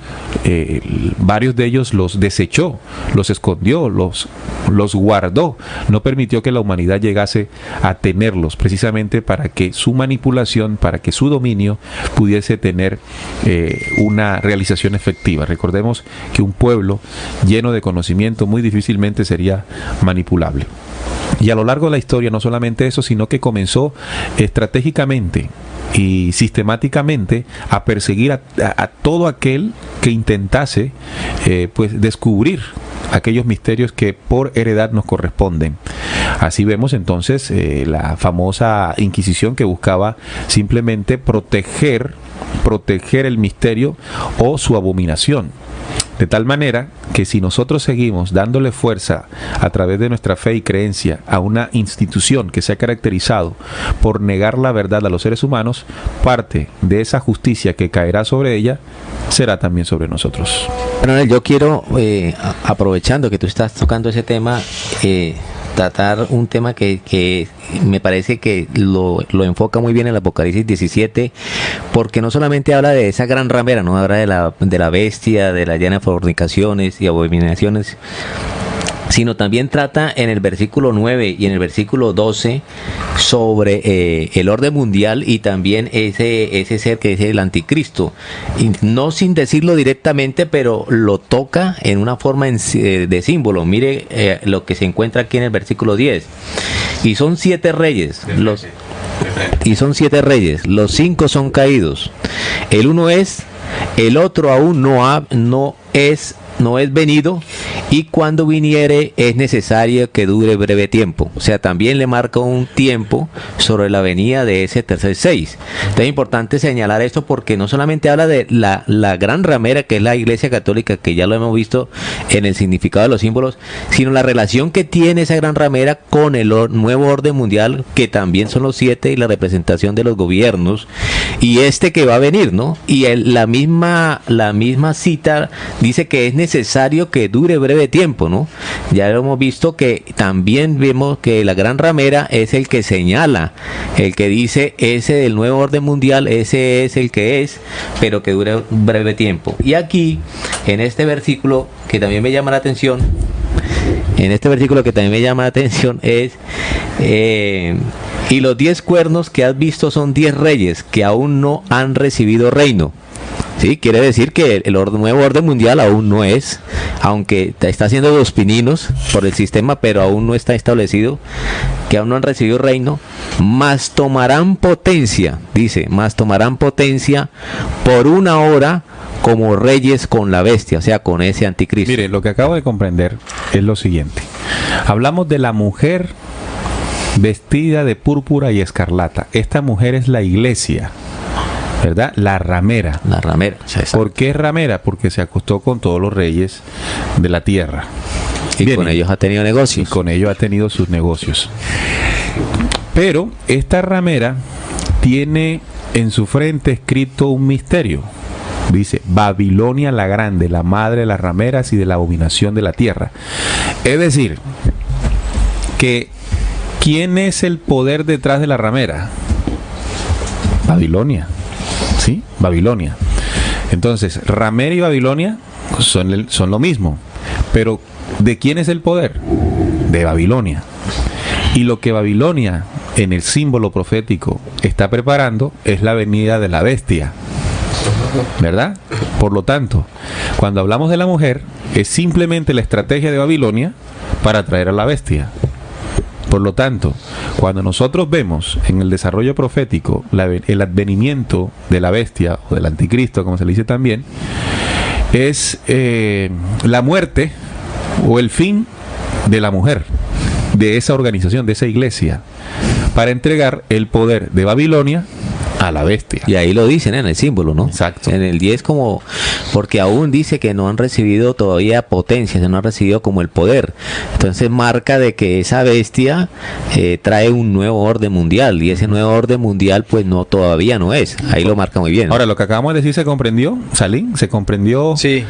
varios de ellos los desechó, los escondió, los guardó, no permitió que la humanidad llegase a tenerlos, precisamente para que su manipulación, para que su dominio pudiese tener una realización efectiva. Recordemos que un pueblo lleno de conocimiento muy difícilmente sería manipulable. Y a lo largo de la historia, no solamente eso, sino que comenzó estratégicamente y sistemáticamente a perseguir a todo aquel que intentase pues descubrir aquellos misterios que por heredad nos corresponden. Así vemos entonces la famosa Inquisición, que buscaba simplemente proteger el misterio o su abominación. De tal manera que si nosotros seguimos dándole fuerza a través de nuestra fe y creencia a una institución que se ha caracterizado por negar la verdad a los seres humanos, parte de esa justicia que caerá sobre ella será también sobre nosotros. Bueno, yo quiero, aprovechando que tú estás tocando ese tema, tratar un tema que me parece que lo enfoca muy bien el Apocalipsis 17, porque no solamente habla de esa gran ramera, no habla de la bestia, de la llena de fornicaciones y abominaciones, sino también trata en el versículo 9 y en el versículo 12 sobre el orden mundial, y también ese ser que es el anticristo, y no sin decirlo directamente, pero lo toca en una forma de símbolo. Mire lo que se encuentra aquí en el versículo 10, y son 7 reyes, los 5 son caídos, el uno es, el otro aún no es venido, y cuando viniere es necesario que dure breve tiempo. O sea, también le marca un tiempo sobre la venida de ese tercer 6. Entonces es importante señalar esto, porque no solamente habla de la gran ramera, que es la Iglesia Católica, que ya lo hemos visto en el significado de los símbolos, sino la relación que tiene esa gran ramera con el nuevo orden mundial, que también son los 7, y la representación de los gobiernos, y que va a venir, ¿no? Y la misma cita dice que es necesario que dure breve tiempo, ¿no? Ya lo hemos visto, que también vemos que la gran ramera es el que señala, el que dice: ese del nuevo orden mundial, ese es el que es, pero que dure un breve tiempo. Y aquí, en este versículo que también me llama la atención, es y los 10 cuernos que has visto son 10 reyes que aún no han recibido reino. Sí, quiere decir que el nuevo orden mundial aún no es, aunque está haciendo los pininos por el sistema, pero aún no está establecido, que aún no han recibido reino, mas tomarán potencia, dice, mas tomarán potencia por una hora como reyes con la bestia, o sea, con ese anticristo. Mire, lo que acabo de comprender es lo siguiente. Hablamos de la mujer vestida de púrpura y escarlata. Esta mujer es la iglesia, ¿verdad? La ramera. La ramera. ¿Por qué ramera? Porque se acostó con todos los reyes de la tierra. Y bien, con ellos ha tenido negocios. Y con ellos ha tenido sus negocios. Pero esta ramera tiene en su frente escrito un misterio. Dice, Babilonia la grande, la madre de las rameras y de la abominación de la tierra. Es decir, que ¿quién es el poder detrás de la ramera? Babilonia. ¿Sí? Babilonia. Entonces, ramera y Babilonia son lo mismo. Pero, ¿de quién es el poder? De Babilonia. Y lo que Babilonia, en el símbolo profético, está preparando es la venida de la bestia, ¿verdad? Por lo tanto, cuando hablamos de la mujer, es simplemente la estrategia de Babilonia para atraer a la bestia. Por lo tanto, cuando nosotros vemos en el desarrollo profético el advenimiento de la bestia o del anticristo, como se le dice también, es la muerte o el fin de la mujer, de esa organización, de esa iglesia, para entregar el poder de Babilonia a la bestia. Y ahí lo dicen en el símbolo, ¿no? Exacto. En el 10 como, porque aún dice que no han recibido todavía potencia, no han recibido como el poder. Entonces marca de que esa bestia trae un nuevo orden mundial, y ese nuevo orden mundial pues no, todavía no es. Ahí lo marca muy bien. Ahora, lo que acabamos de decir, ¿se comprendió, Salín? ¿Se comprendió? Sí.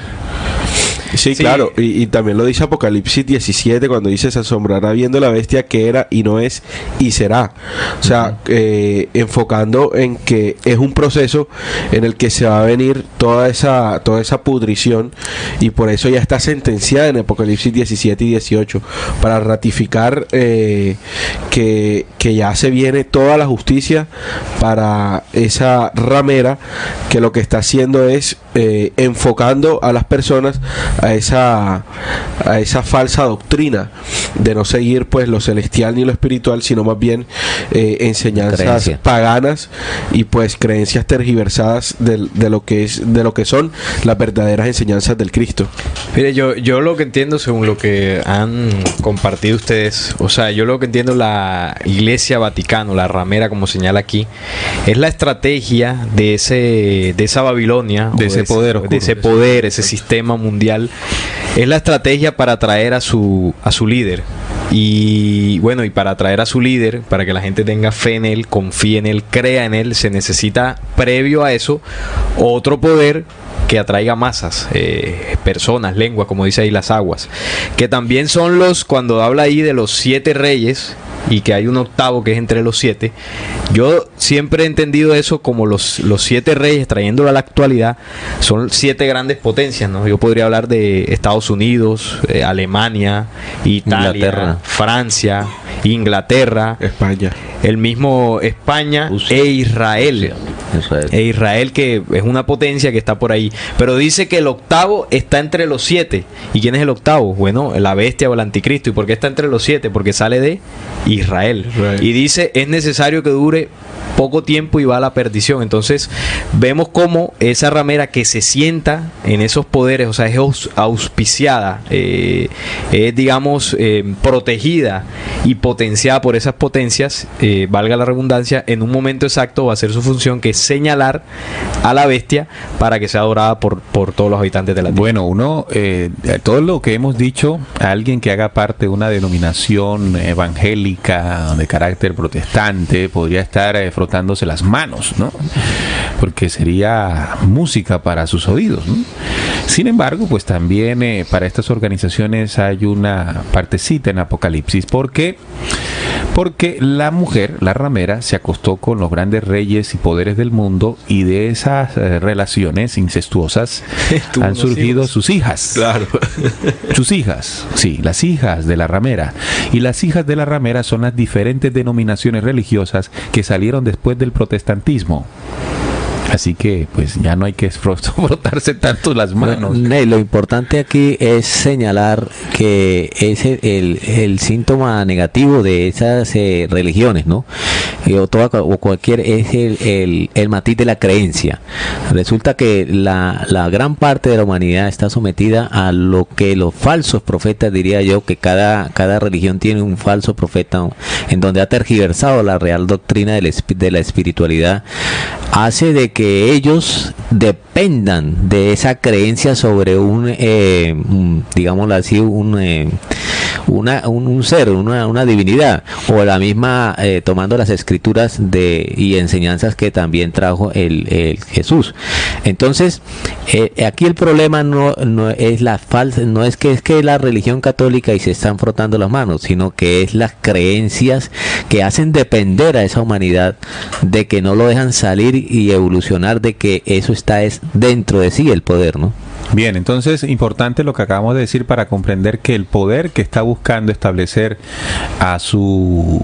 Sí, claro, y también lo dice Apocalipsis 17 cuando dice: se asombrará viendo la bestia que era y no es y será. O sea, enfocando en que es un proceso en el que se va a venir toda esa pudrición, y por eso ya está sentenciada en Apocalipsis 17 y 18 para ratificar que ya se viene toda la justicia para esa ramera, que lo que está haciendo es enfocando a las personas a esa falsa doctrina de no seguir pues lo celestial ni lo espiritual, sino más bien enseñanzas paganas y pues creencias tergiversadas de lo que son las verdaderas enseñanzas del Cristo. Mire, yo lo que entiendo, según lo que han compartido ustedes, o sea, yo lo que entiendo, la Iglesia Vaticano, la ramera, como señala aquí, es la estrategia de esa Babilonia, de ese poder oscuro, de ese poder, ese sistema mundial. Es la estrategia para atraer a su líder. Y bueno, y para atraer a su líder, para que la gente tenga fe en él, confíe en él, crea en él, se necesita, previo a eso, otro poder que atraiga masas, personas, lenguas, como dice ahí, las aguas, que también son cuando habla ahí de los 7 reyes, y que hay un octavo que es entre los 7. Yo siempre he entendido eso como los 7 reyes, trayéndolo a la actualidad, son 7 grandes potencias, ¿no? Yo podría hablar de Estados Unidos, Alemania, Italia, Inglaterra, Francia, Inglaterra, España, el mismo España, e Israel. E Israel, que es una potencia que está por ahí. Pero dice que el octavo está entre los 7. ¿Y quién es el octavo? Bueno, la bestia o el anticristo. ¿Y por qué está entre los 7? Porque sale de Israel. Y dice, es necesario que dure poco tiempo y va a la perdición. Entonces vemos cómo esa ramera que se sienta en esos poderes, o sea, es auspiciada, es digamos protegida y potenciada por esas potencias, valga la redundancia, en un momento exacto va a ser su función, que es señalar a la bestia para que sea adorada por todos los habitantes de la tierra. Bueno, todo lo que hemos dicho, a alguien que haga parte de una denominación evangélica de carácter protestante podría estar frotándose las manos, ¿no? Porque sería música para sus oídos, ¿no? Sin embargo, pues también para estas organizaciones hay una partecita en Apocalipsis. ¿Por qué? Porque la mujer, la ramera, se acostó con los grandes reyes y poderes del mundo, y de esas relaciones incestuosas han surgido sus hijas. Claro. Sus hijas, sí, las hijas de la ramera. Y las hijas de la ramera son las diferentes denominaciones religiosas que salieron después del protestantismo. Así que pues ya no hay que frotarse tanto las manos. Ney, lo importante aquí es señalar que es el síntoma negativo de esas religiones, ¿no? O cualquier, es el matiz de la creencia. Resulta que la gran parte de la humanidad está sometida a lo que los falsos profetas, diría yo, que cada religión tiene un falso profeta en donde ha tergiversado la real doctrina de la espiritualidad, hace de que ellos dependan de esa creencia sobre digámoslo así, un ser, una divinidad, o la misma tomando las escrituras y enseñanzas que también trajo el Jesús. Entonces aquí el problema no es la falsa, no es que la religión católica y se están frotando las manos, sino que es las creencias que hacen depender a esa humanidad de que no lo dejan salir y evolucionar, de que eso está dentro de sí, el poder, ¿no? Bien, entonces importante lo que acabamos de decir para comprender que el poder que está buscando establecer a su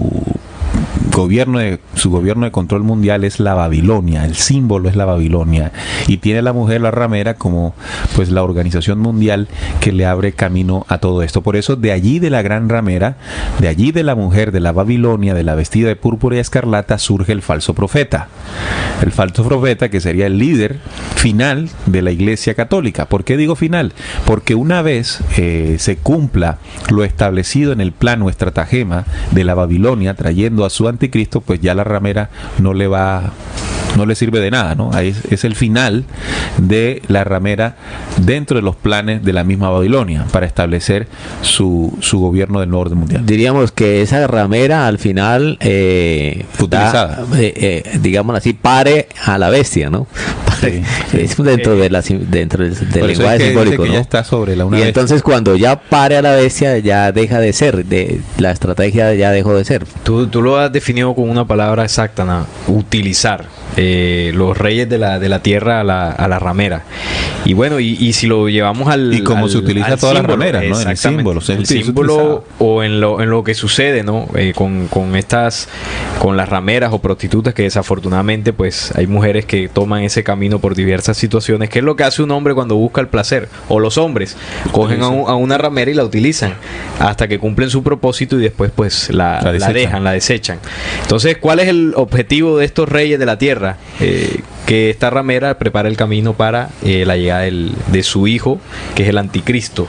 gobierno de control mundial es la Babilonia, el símbolo es la Babilonia, y tiene la mujer, la ramera, como pues la organización mundial que le abre camino a todo esto. Por eso de allí de la gran ramera, de allí de la mujer de la Babilonia, de la vestida de púrpura y escarlata, surge el falso profeta. El falso profeta que sería el líder final de la Iglesia Católica. ¿Por qué digo final? Porque una vez se cumpla lo establecido en el plano estratagema de la Babilonia, trayendo a su anticristo, pues ya la ramera no le sirve de nada, ¿no? Ahí es el final de la ramera dentro de los planes de la misma Babilonia para establecer su gobierno del nuevo orden mundial. Diríamos que esa ramera al final utilizada, digámoslo así, pare a la bestia, ¿no? Sí. Es dentro del lenguaje simbólico, ¿no? Ya está sobre la y entonces cuando ya pare a la bestia ya deja de ser, la estrategia ya dejó de ser. Tú lo has definido con una palabra exacta, ¿no? Utilizar. Los reyes de la tierra a la ramera. Y bueno, y si lo llevamos y como se utiliza todas las rameras, ¿no? En el símbolo. El símbolo o en lo que sucede, ¿no? Con las rameras o prostitutas, que desafortunadamente pues hay mujeres que toman ese camino por diversas situaciones, que es lo que hace un hombre cuando busca el placer, o los hombres cogen a una ramera y la utilizan hasta que cumplen su propósito y después pues la dejan, la desechan. Entonces, ¿cuál es el objetivo de estos reyes de la tierra? Que esta ramera prepara el camino para la llegada de su hijo, que es el anticristo,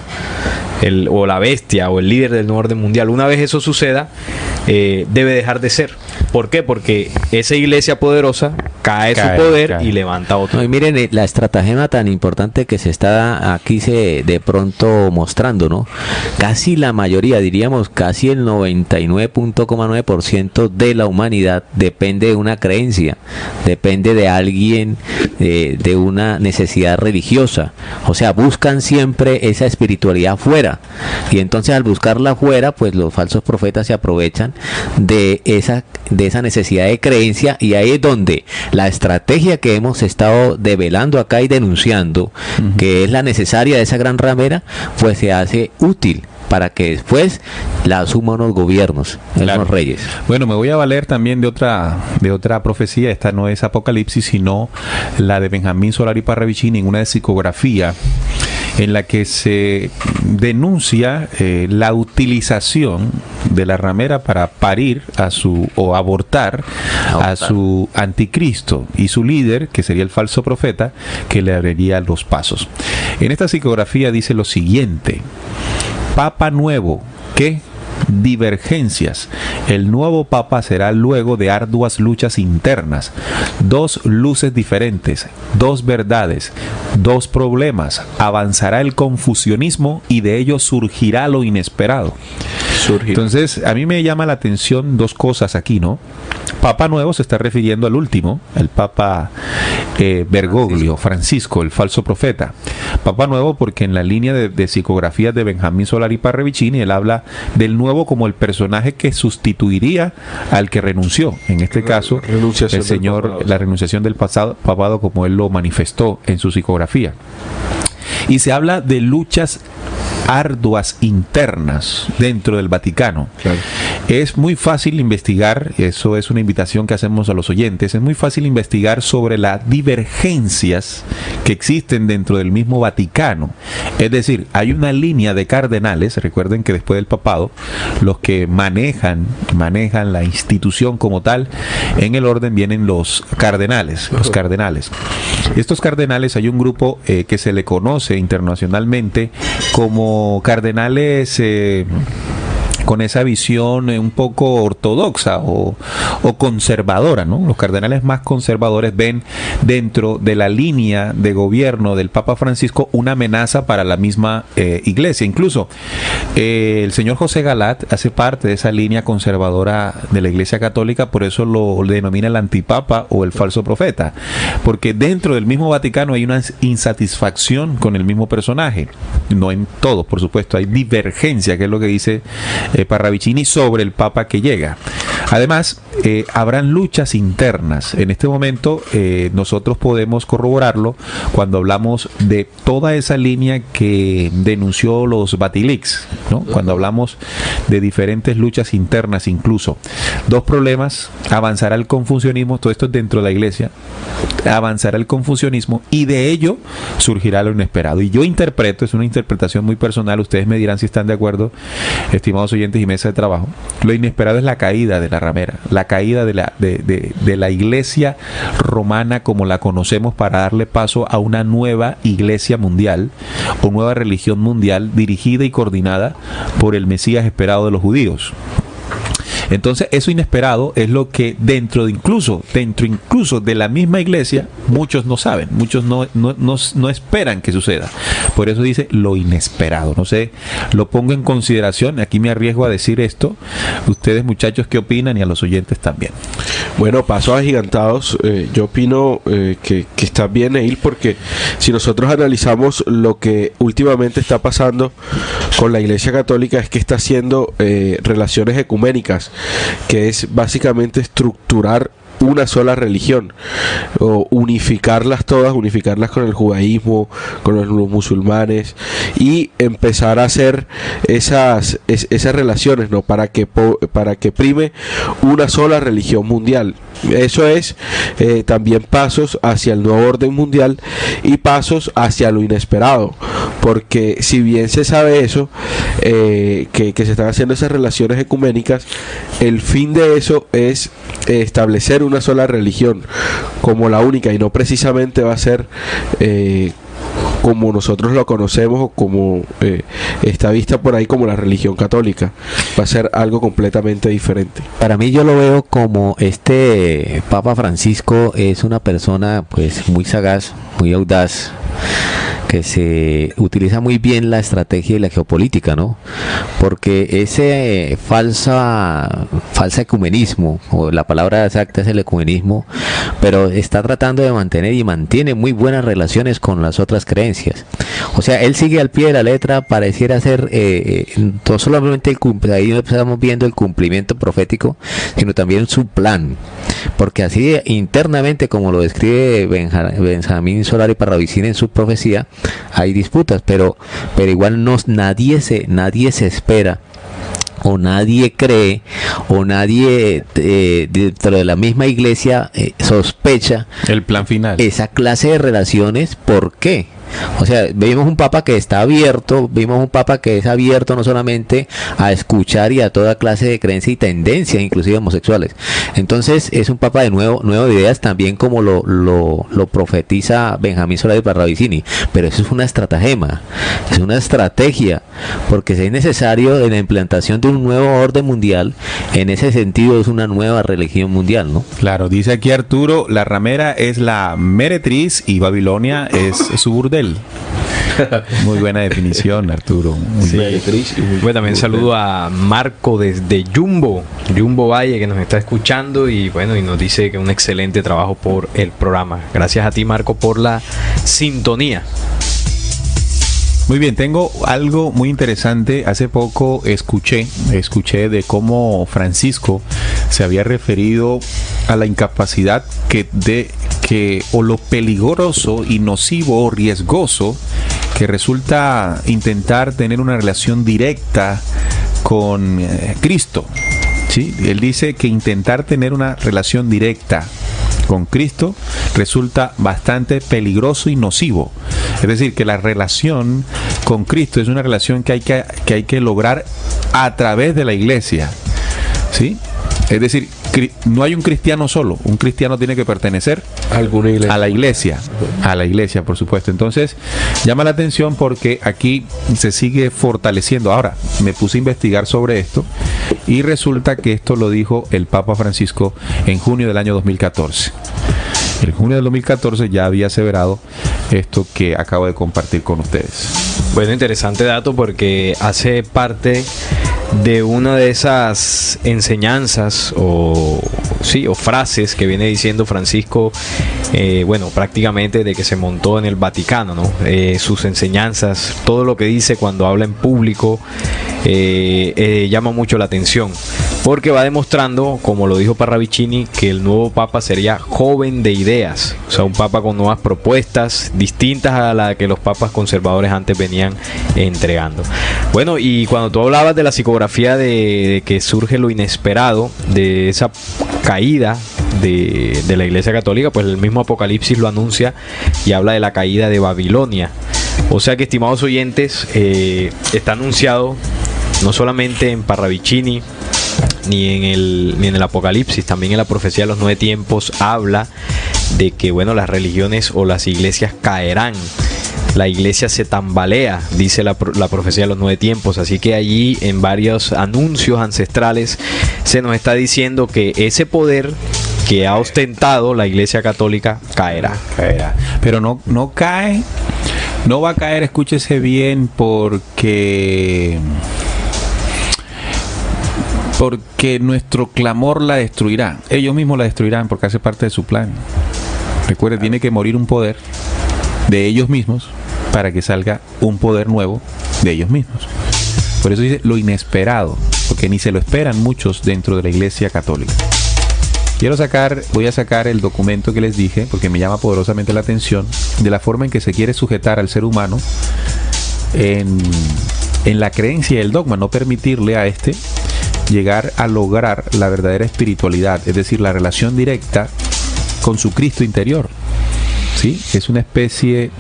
o la bestia, o el líder del nuevo orden mundial. Una vez eso suceda, debe dejar de ser. ¿Por qué? Porque esa iglesia poderosa cae su poder y levanta otro. No, y miren la estratagema tan importante que se está aquí de pronto mostrando, ¿no? Casi la mayoría, diríamos casi el 99.9% de la humanidad depende de una creencia, depende de alguien, de una necesidad religiosa. O sea, buscan siempre esa espiritualidad fuera, y entonces al buscarla fuera, pues los falsos profetas se aprovechan de esa necesidad de creencia, y ahí es donde la estrategia que hemos estado develando acá y denunciando, que es la necesaria de esa gran ramera, pues se hace útil para que después la asuman los gobiernos, los reyes. Bueno, me voy a valer también de otra profecía. Esta no es Apocalipsis, sino la de Benjamín Solari Parravicini, en una psicografía en la que se denuncia la utilización de la ramera para parir abortar a su anticristo y su líder, que sería el falso profeta, que le abriría los pasos. En esta psicografía dice lo siguiente: Papa nuevo, ¿qué? Divergencias. El nuevo papa será luego de arduas luchas internas, dos luces diferentes, dos verdades, dos problemas. Avanzará el confusionismo y de ello surgirá lo inesperado. Entonces, a mí me llama la atención dos cosas aquí, ¿no? Papa nuevo se está refiriendo al último, el Papa Bergoglio, Francisco, el falso profeta. Papa nuevo porque en la línea de psicografías de Benjamín Solari Parravicini, él habla del nuevo como el personaje que sustituiría al que renunció. En este caso, el Señor, la renunciación del papado como él lo manifestó en su psicografía. Y se habla de luchas arduas internas dentro del Vaticano. Claro. Es muy fácil investigar, eso es una invitación que hacemos a los oyentes, es muy fácil investigar sobre las divergencias que existen dentro del mismo Vaticano. Es decir, hay una línea de cardenales, recuerden que después del papado, los que manejan la institución como tal, en el orden vienen los cardenales. Estos cardenales, hay un grupo que se le conoce internacionalmente como cardenales con esa visión un poco ortodoxa o conservadora, ¿no? Los cardenales más conservadores ven dentro de la línea de gobierno del Papa Francisco una amenaza para la misma iglesia. Incluso el señor José Galat hace parte de esa línea conservadora de la Iglesia Católica, por eso lo denomina el antipapa o el falso profeta, porque dentro del mismo Vaticano hay una insatisfacción con el mismo personaje. No en todos, por supuesto, hay divergencia, que es lo que dice Parravicini sobre el Papa que llega. Además, habrán luchas internas. En este momento nosotros podemos corroborarlo cuando hablamos de toda esa línea que denunció los Batilix, ¿no? Cuando hablamos de diferentes luchas internas incluso. Dos problemas: avanzará el confucianismo, todo esto es dentro de la iglesia, avanzará el confucianismo y de ello surgirá lo inesperado. Y yo interpreto, es una interpretación muy personal, ustedes me dirán si están de acuerdo, estimados oyentes y mesa de trabajo, lo inesperado es la caída de la ramera, la caída de la iglesia romana como la conocemos, para darle paso a una nueva iglesia mundial o nueva religión mundial dirigida y coordinada por el Mesías esperado de los judíos. Entonces, eso inesperado es lo que dentro incluso de la misma iglesia, muchos no saben, muchos no esperan que suceda. Por eso dice lo inesperado. No sé, lo pongo en consideración. Aquí me arriesgo a decir esto. Ustedes, muchachos, ¿qué opinan? Y a los oyentes también. Bueno, pasos agigantados. Yo opino que está bien, Neil, porque si nosotros analizamos lo que últimamente está pasando con la Iglesia Católica, es que está haciendo relaciones ecuménicas, que es básicamente estructurar una sola religión, o unificarlas todas, unificarlas con el judaísmo, con los musulmanes, y empezar a hacer esas relaciones, ¿no? Para que prime una sola religión mundial. Eso es también pasos hacia el nuevo orden mundial y pasos hacia lo inesperado, porque si bien se sabe eso, que se están haciendo esas relaciones ecuménicas, el fin de eso es establecer una sola religión como la única, y no precisamente va a ser como nosotros lo conocemos o como está vista por ahí como la religión católica. Va a ser algo completamente diferente. Para mí, yo lo veo como este Papa Francisco es una persona pues muy sagaz, muy audaz, que se utiliza muy bien la estrategia y la geopolítica, ¿no? Porque ese falsa ecumenismo, o la palabra exacta es el ecumenismo, pero está tratando de mantener y mantiene muy buenas relaciones con las otras creencias. O sea, él sigue al pie de la letra, pareciera ser no solamente ahí estamos viendo el cumplimiento profético, sino también su plan. Porque así internamente, como lo describe Benjamín Solari Parravicini en su profecía, hay disputas, pero igual nadie se espera, o nadie cree, o nadie dentro de la misma iglesia sospecha el plan final, esa clase de relaciones. ¿Por qué? O sea, vimos un papa que está abierto, vimos un papa que es abierto no solamente a escuchar y a toda clase de creencias y tendencias, inclusive homosexuales. Entonces es un papa de nuevo de ideas, también como lo profetiza Benjamín Solari Parravicini. Pero eso es una estratagema, es una estrategia, porque si es necesario en la implantación de un nuevo orden mundial, en ese sentido es una nueva religión mundial, ¿no? Claro, dice aquí Arturo, la ramera es la meretriz y Babilonia es su burdel. Muy buena definición, Arturo. Sí. Bueno, también saludo a Marco desde Jumbo Valle, que nos está escuchando, y bueno, y nos dice que un excelente trabajo por el programa. Gracias a ti, Marco, por la sintonía. Muy bien, tengo algo muy interesante. Hace poco escuché de cómo Francisco se había referido a la incapacidad o lo peligroso y nocivo o riesgoso que resulta intentar tener una relación directa con Cristo. ¿Sí? Él dice que intentar tener una relación directa con Cristo resulta bastante peligroso y nocivo. Es decir, que la relación con Cristo es una relación que hay que lograr a través de la iglesia. ¿Sí? Es decir, no hay un cristiano solo, un cristiano tiene que pertenecer ¿Alguna iglesia? a la iglesia, por supuesto. Entonces, llama la atención porque aquí se sigue fortaleciendo. Ahora, me puse a investigar sobre esto y resulta que esto lo dijo el Papa Francisco en junio del año 2014. En junio del 2014 ya había aseverado esto que acabo de compartir con ustedes. Bueno, interesante dato porque hace parte de una de esas enseñanzas o frases que viene diciendo Francisco, prácticamente de que se montó en el Vaticano, ¿no? Sus enseñanzas, todo lo que dice cuando habla en público, llama mucho la atención, porque va demostrando, como lo dijo Parravicini, que el nuevo Papa sería joven de ideas, o sea, un Papa con nuevas propuestas distintas a las que los papas conservadores antes venían entregando. Bueno, y cuando tú hablabas de la psicografía de que surge lo inesperado, de esa caída de la Iglesia Católica, pues el mismo Apocalipsis lo anuncia y habla de la caída de Babilonia. O sea que, estimados oyentes, está anunciado no solamente en Parravicini ni en el Apocalipsis, también en la profecía de los 9 tiempos habla de que, las religiones o las iglesias caerán. La iglesia se tambalea, dice la profecía de los 9 tiempos. Así que allí, en varios anuncios ancestrales, se nos está diciendo que ese poder que ha ostentado la Iglesia Católica caerá. Pero no cae, no va a caer, escúchese bien, porque nuestro clamor la destruirá. Ellos mismos la destruirán porque hace parte de su plan. Recuerde, tiene que morir un poder de ellos mismos para que salga un poder nuevo de ellos mismos. Por eso dice lo inesperado, porque ni se lo esperan muchos dentro de la Iglesia Católica. Voy a sacar el documento que les dije, porque me llama poderosamente la atención de la forma en que se quiere sujetar al ser humano en la creencia y el dogma, no permitirle a este llegar a lograr la verdadera espiritualidad, es decir, la relación directa con su Cristo interior. ¿Sí? Es una especie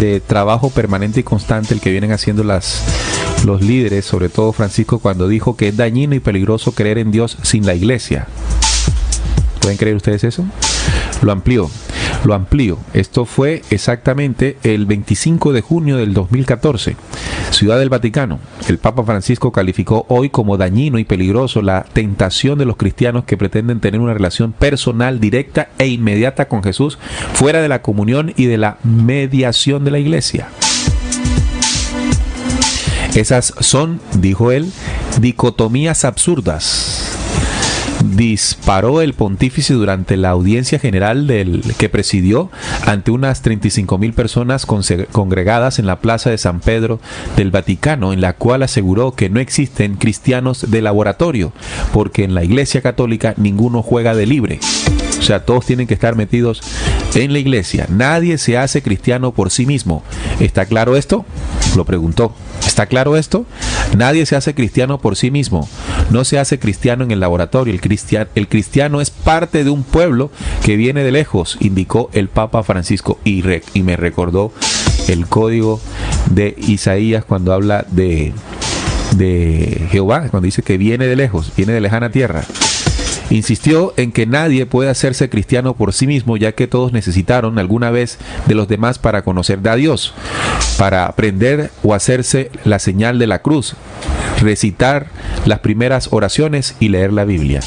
de trabajo permanente y constante el que vienen haciendo los líderes, sobre todo Francisco, cuando dijo que es dañino y peligroso creer en Dios sin la iglesia. ¿Pueden creer ustedes eso? Lo amplío. Esto fue exactamente el 25 de junio del 2014. Ciudad del Vaticano. El Papa Francisco calificó hoy como dañino y peligroso la tentación de los cristianos que pretenden tener una relación personal, directa e inmediata con Jesús, fuera de la comunión y de la mediación de la iglesia. Esas son, dijo él, dicotomías absurdas. Disparó el pontífice durante la audiencia general que presidió ante unas 35,000 personas congregadas en la plaza de San Pedro del Vaticano, en la cual aseguró que no existen cristianos de laboratorio, porque en la Iglesia Católica ninguno juega de libre. O sea, todos tienen que estar metidos en la iglesia. Nadie se hace cristiano por sí mismo. ¿Está claro esto? Lo preguntó. ¿Está claro esto? Nadie se hace cristiano por sí mismo. No se hace cristiano en el laboratorio. El cristiano es parte de un pueblo que viene de lejos, indicó el Papa Francisco. Y me recordó el código de Isaías cuando habla de Jehová, cuando dice que viene de lejos, viene de lejana tierra. Insistió en que nadie puede hacerse cristiano por sí mismo, ya que todos necesitaron alguna vez de los demás para conocer a Dios, para aprender o hacerse la señal de la cruz, recitar las primeras oraciones y leer la Biblia.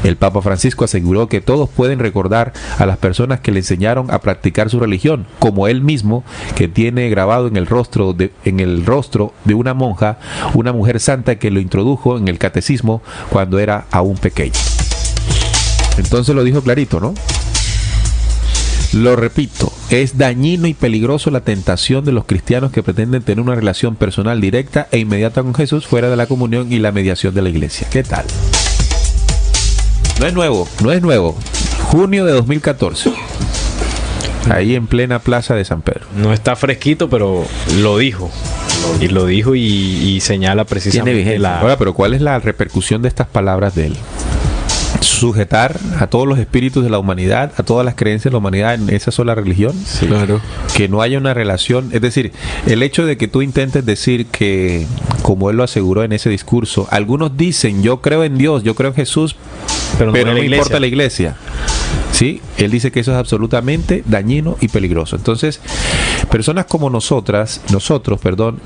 El Papa Francisco aseguró que todos pueden recordar a las personas que le enseñaron a practicar su religión, como él mismo, que tiene grabado en el rostro de una monja, una mujer santa que lo introdujo en el catecismo cuando era aún pequeño. Entonces lo dijo clarito, ¿no? Lo repito, es dañino y peligroso la tentación de los cristianos que pretenden tener una relación personal directa e inmediata con Jesús fuera de la comunión y la mediación de la iglesia. ¿Qué tal? No es nuevo. Junio de 2014. ahí en plena plaza de San Pedro. No está fresquito, pero lo dijo. Y lo dijo y señala precisamente Ahora, pero ¿cuál es la repercusión de estas palabras de él? Sujetar a todos los espíritus de la humanidad, a todas las creencias de la humanidad en esa sola religión. Sí, claro. Que no haya una relación, es decir, el hecho de que tú intentes decir que, como él lo aseguró en ese discurso, algunos dicen, yo creo en Dios, yo creo en Jesús, pero no me importa la iglesia. ¿Sí? Él dice que eso es absolutamente dañino y peligroso. Entonces, personas como nosotros,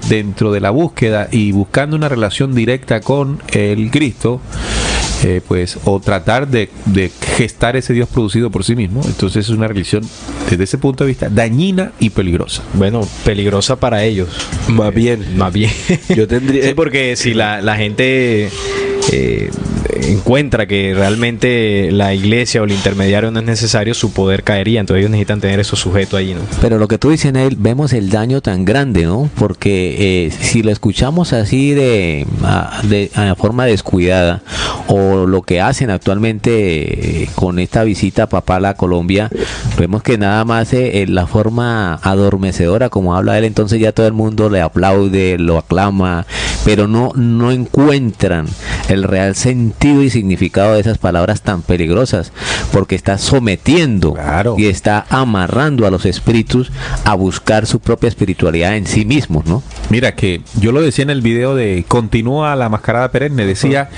dentro de la búsqueda y buscando una relación directa con el Cristo, pues, o tratar de gestar ese Dios producido por sí mismo, entonces es una religión, desde ese punto de vista, dañina y peligrosa. Bueno, peligrosa para ellos. Más bien. Yo tendría... Sí, porque si la gente encuentra que realmente la iglesia o el intermediario no es necesario, su poder caería. Entonces ellos necesitan tener eso sujeto allí, ¿no? Pero lo que tú dices, Neil, vemos el daño tan grande, ¿no? Porque si lo escuchamos así de forma descuidada, o lo que hacen actualmente con esta visita papal a Colombia, vemos que nada más la forma adormecedora como habla él, entonces ya todo el mundo le aplaude, lo aclama, pero no encuentran el real sentido y significado de esas palabras tan peligrosas, porque está sometiendo y está amarrando a los espíritus a buscar su propia espiritualidad en sí mismos, ¿no? Mira, que yo lo decía en el video de Continúa la Mascarada Perenne, decía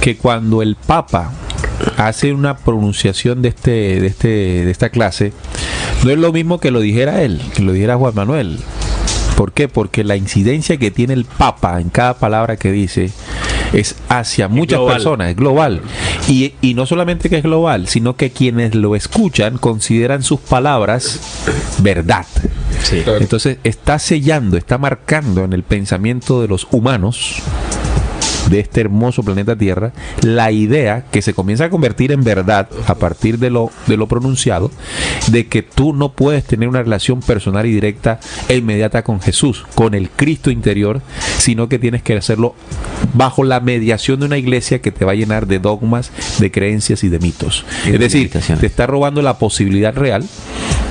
que cuando el Papa hace una pronunciación de esta clase, no es lo mismo que lo dijera él, que lo dijera Juan Manuel. ¿Por qué? Porque la incidencia que tiene el Papa en cada palabra que dice es hacia muchas personas, es global. Y no solamente que es global, sino que quienes lo escuchan consideran sus palabras verdad. Sí. Entonces está sellando, está marcando en el pensamiento de los humanos de este hermoso planeta Tierra la idea que se comienza a convertir en verdad a partir de lo pronunciado, de que tú no puedes tener una relación personal y directa e inmediata con Jesús, con el Cristo interior, sino que tienes que hacerlo bajo la mediación de una iglesia que te va a llenar de dogmas, de creencias y de mitos. Es decir, te está robando la posibilidad real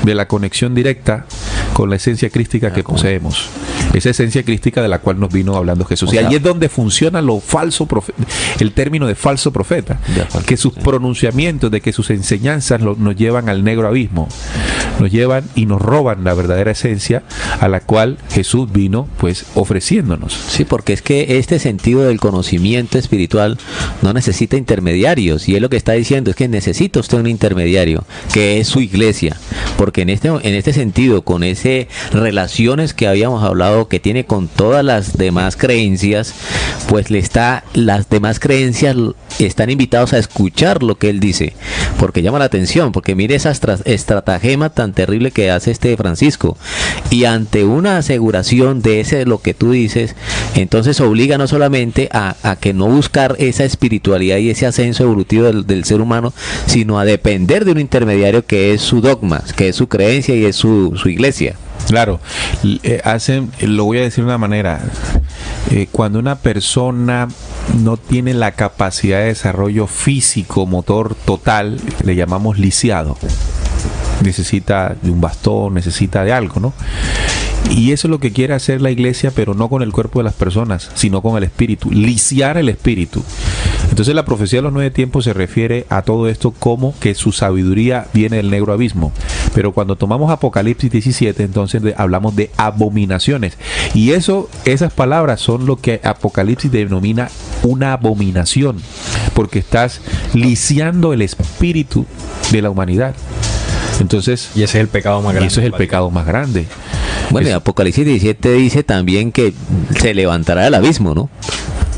de la conexión directa con la esencia crística que poseemos. Esa esencia crística de la cual nos vino hablando Jesús. Y ahí es donde funciona lo falso profeta, el término de falso profeta, que sus pronunciamientos, de que sus enseñanzas nos llevan al negro abismo, nos llevan y nos roban la verdadera esencia a la cual Jesús vino pues ofreciéndonos. Sí, porque es que este sentido del conocimiento espiritual no necesita intermediarios, y él lo que está diciendo es que necesita usted un intermediario, que es su iglesia, porque en este sentido, con ese relaciones que habíamos hablado que tiene con todas las demás creencias, pues las demás creencias están invitados a escuchar lo que él dice, porque llama la atención, porque mire esa estratagema tan terrible que hace este Francisco, y ante una aseguración de lo que tú dices, entonces obliga no solamente a que no buscar esa espiritualidad y ese ascenso evolutivo del ser humano, sino a depender de un intermediario que es su dogma, que es su creencia y es su iglesia. Claro, lo voy a decir de una manera, cuando una persona no tiene la capacidad de desarrollo físico, motor total, le llamamos lisiado. Necesita de un bastón, necesita de algo, ¿no? Y eso es lo que quiere hacer la iglesia, pero no con el cuerpo de las personas, sino con el espíritu, lisiar el espíritu. Entonces la profecía de los 9 tiempos se refiere a todo esto como que su sabiduría viene del negro abismo. Pero cuando tomamos Apocalipsis 17, entonces hablamos de abominaciones. Y esas palabras son lo que Apocalipsis denomina una abominación, porque estás lisiando el espíritu de la humanidad. Entonces, y ese es el pecado más grande. Y eso es el pecado más grande. Bueno, y Apocalipsis 17 dice también que se levantará del abismo, ¿no?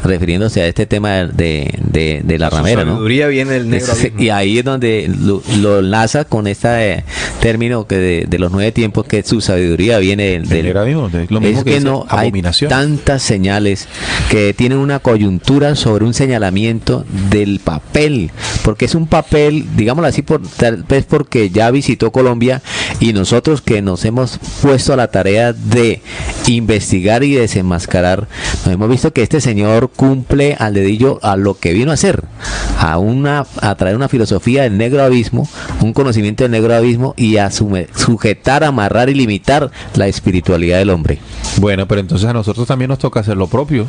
Refiriéndose a este tema de la ramera, ¿no? Su sabiduría viene del negro abismo. Y ahí es donde lo enlaza con este término que de los 9 tiempos, que su sabiduría viene del negro abismo. Lo mismo es que no hay tantas señales que tienen una coyuntura sobre un señalamiento del papel, porque es un papel, digámoslo así, tal vez porque ya visitó Colombia, y nosotros que nos hemos puesto a la tarea de investigar y desenmascarar, nos hemos visto que este señor cumple al dedillo a lo que vino a hacer, a traer una filosofía del negro abismo, un conocimiento del negro abismo y a sujetar, amarrar y limitar la espiritualidad del hombre. Bueno, pero entonces a nosotros también nos toca hacer lo propio.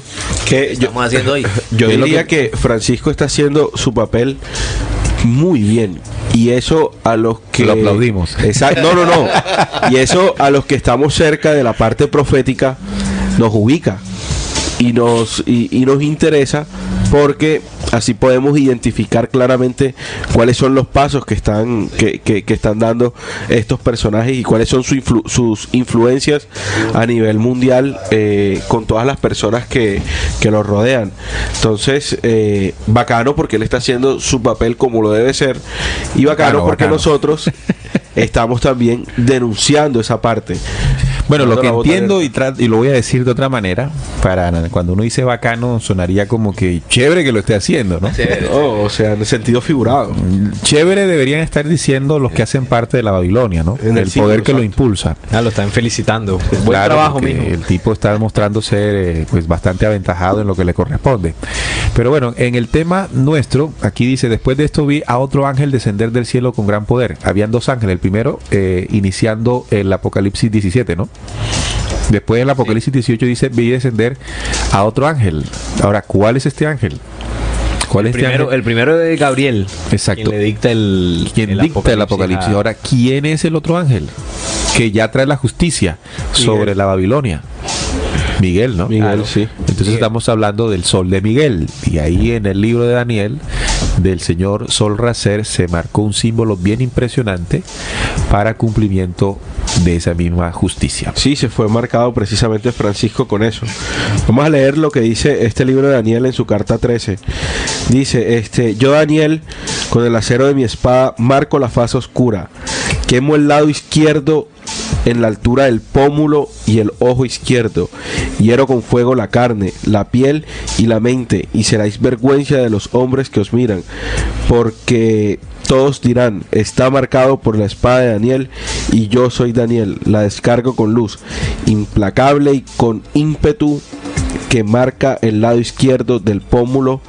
Que Estamos haciendo hoy. yo diría que Francisco está haciendo su papel muy bien, y eso a los que lo aplaudimos. Exacto, no. Y eso a los que estamos cerca de la parte profética nos ubica y nos interesa, porque así podemos identificar claramente cuáles son los pasos que están dando estos personajes y cuáles son sus influencias a nivel mundial, con todas las personas que los rodean. Entonces, bacano porque él está haciendo su papel como lo debe ser, y bacano porque nosotros estamos también denunciando esa parte. Bueno, lo que entiendo y lo voy a decir de otra manera, para cuando uno dice bacano, sonaría como que chévere que lo esté haciendo, ¿no? O sea, en el sentido figurado. Chévere deberían estar diciendo los que hacen parte de la Babilonia, ¿no? En el poder que siglo, lo impulsa. Lo están felicitando. Buen Claro, trabajo, porque mijo. el tipo está demostrando ser pues bastante aventajado en lo que le corresponde. Pero bueno, en el tema nuestro, aquí dice: después de esto vi a otro ángel descender del cielo con gran poder. Habían dos ángeles, el primero iniciando el Apocalipsis 17, ¿no? Después en el Apocalipsis 18 dice: vi descender a otro ángel. Ahora, ¿cuál es este ángel? ¿Cuál es este ángel? El primero es Gabriel. Exacto. Quien le dicta el Apocalipsis. Ahora, ¿quién es el otro ángel? Que ya trae la justicia sobre la Babilonia. Miguel, ¿no? Miguel, sí. Entonces estamos hablando del sol de Miguel. Y ahí en el libro de Daniel, del señor Sol Racer, se marcó un símbolo bien impresionante para cumplimiento de esa misma justicia. Sí, se fue marcado precisamente Francisco con eso. Vamos a leer lo que dice este libro de Daniel en su carta 13. Dice, yo Daniel, con el acero de mi espada, marco la faz oscura, quemo el lado izquierdo en la altura del pómulo y el ojo izquierdo, hiero con fuego la carne, la piel y la mente, y seréis vergüenza de los hombres que os miran, porque todos dirán: está marcado por la espada de Daniel, y yo soy Daniel, la descargo con luz, implacable y con ímpetu, que marca el lado izquierdo del pómulo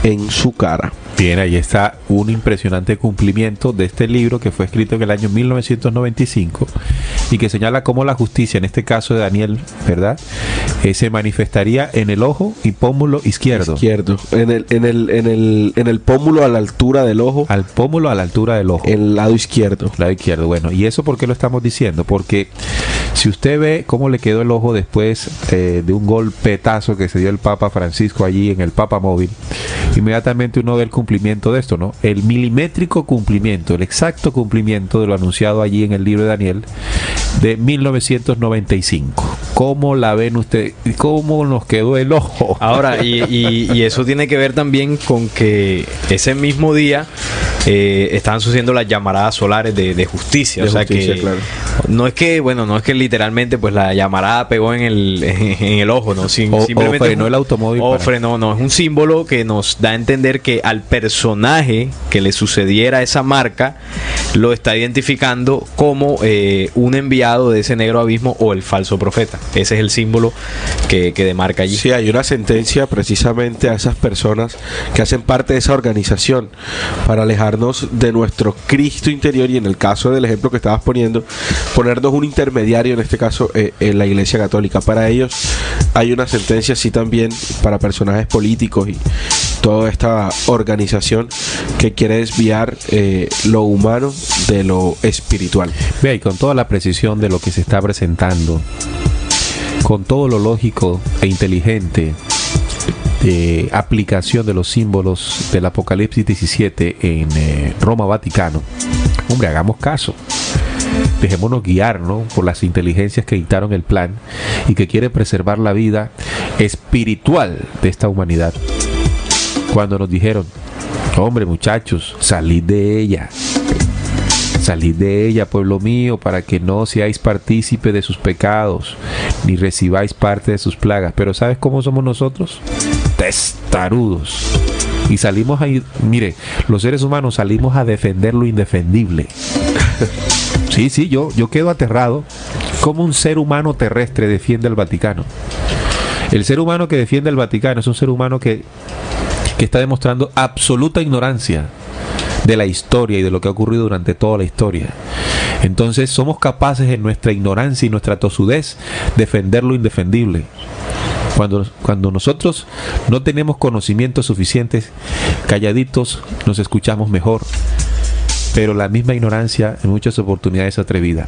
en su cara. Bien, ahí está un impresionante cumplimiento de este libro que fue escrito en el año 1995 y que señala cómo la justicia, en este caso de Daniel, ¿verdad? Se manifestaría en el ojo y pómulo izquierdo. En el pómulo a la altura del ojo. Al pómulo a la altura del ojo. El lado izquierdo. Lado izquierdo. Bueno, ¿y eso por qué lo estamos diciendo? Porque si usted ve cómo le quedó el ojo después de un golpetazo que se dio el Papa Francisco allí en el Papa Móvil, inmediatamente uno ve el cumplimiento de esto, ¿no? El milimétrico cumplimiento, el exacto cumplimiento de lo anunciado allí en el libro de Daniel de 1995. ¿Cómo la ven ustedes? ¿Cómo nos quedó el ojo? Ahora, y eso tiene que ver también con que ese mismo día estaban sucediendo las llamaradas solares de justicia. De o sea justicia, que claro. no es que literalmente pues la llamarada pegó en el ojo, ¿no? Simplemente o frenó el automóvil. No, es un símbolo que nos da a entender que al personaje que le sucediera esa marca lo está identificando como un enviado de ese negro abismo o el falso profeta. Ese es el símbolo que demarca allí. Sí, hay una sentencia precisamente a esas personas que hacen parte de esa organización para alejarnos de nuestro Cristo interior, y en el caso del ejemplo que estabas poniendo, ponernos un intermediario, en este caso en la Iglesia Católica. Para ellos hay una sentencia así también para personajes políticos y toda esta organización que quiere desviar lo humano de lo espiritual. Vea, y con toda la precisión de lo que se está presentando, con todo lo lógico e inteligente de aplicación de los símbolos del Apocalipsis 17 en Roma, Vaticano, hombre, hagamos caso. Dejémonos guiar, ¿no?, por las inteligencias que dictaron el plan y que quieren preservar la vida espiritual de esta humanidad. Cuando nos dijeron: hombre, muchachos, salid de ella, pueblo mío, para que no seáis partícipe de sus pecados, ni recibáis parte de sus plagas. Pero ¿sabes cómo somos nosotros? Testarudos. Y salimos a ir, mire, los seres humanos salimos a defender lo indefendible. Sí, yo quedo aterrado cómo un ser humano terrestre defiende al Vaticano. El ser humano que defiende el Vaticano es un ser humano que está demostrando absoluta ignorancia de la historia y de lo que ha ocurrido durante toda la historia. Entonces somos capaces en nuestra ignorancia y nuestra tosudez defender lo indefendible. Cuando nosotros no tenemos conocimientos suficientes, calladitos nos escuchamos mejor, pero la misma ignorancia en muchas oportunidades es atrevida.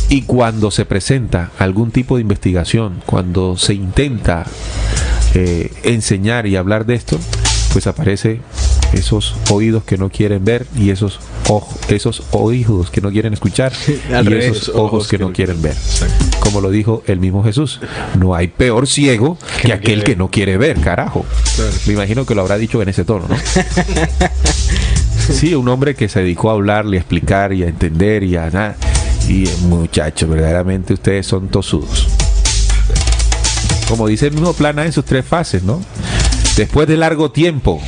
Y cuando se presenta algún tipo de investigación, cuando se intenta enseñar y hablar de esto, pues aparece esos oídos que no quieren ver y esos oídos que no quieren escuchar y esos ojos que no quieren ver. Exacto. Como lo dijo el mismo Jesús, no hay peor ciego que aquel que no quiere ver, carajo. Claro. Me imagino que lo habrá dicho en ese tono, ¿no? Sí, un hombre que se dedicó a hablarle, a explicar y a entender y a nada. Y muchachos, verdaderamente ustedes son tosudos. Como dice el mismo plan A en sus 3 fases, ¿no? Después de largo tiempo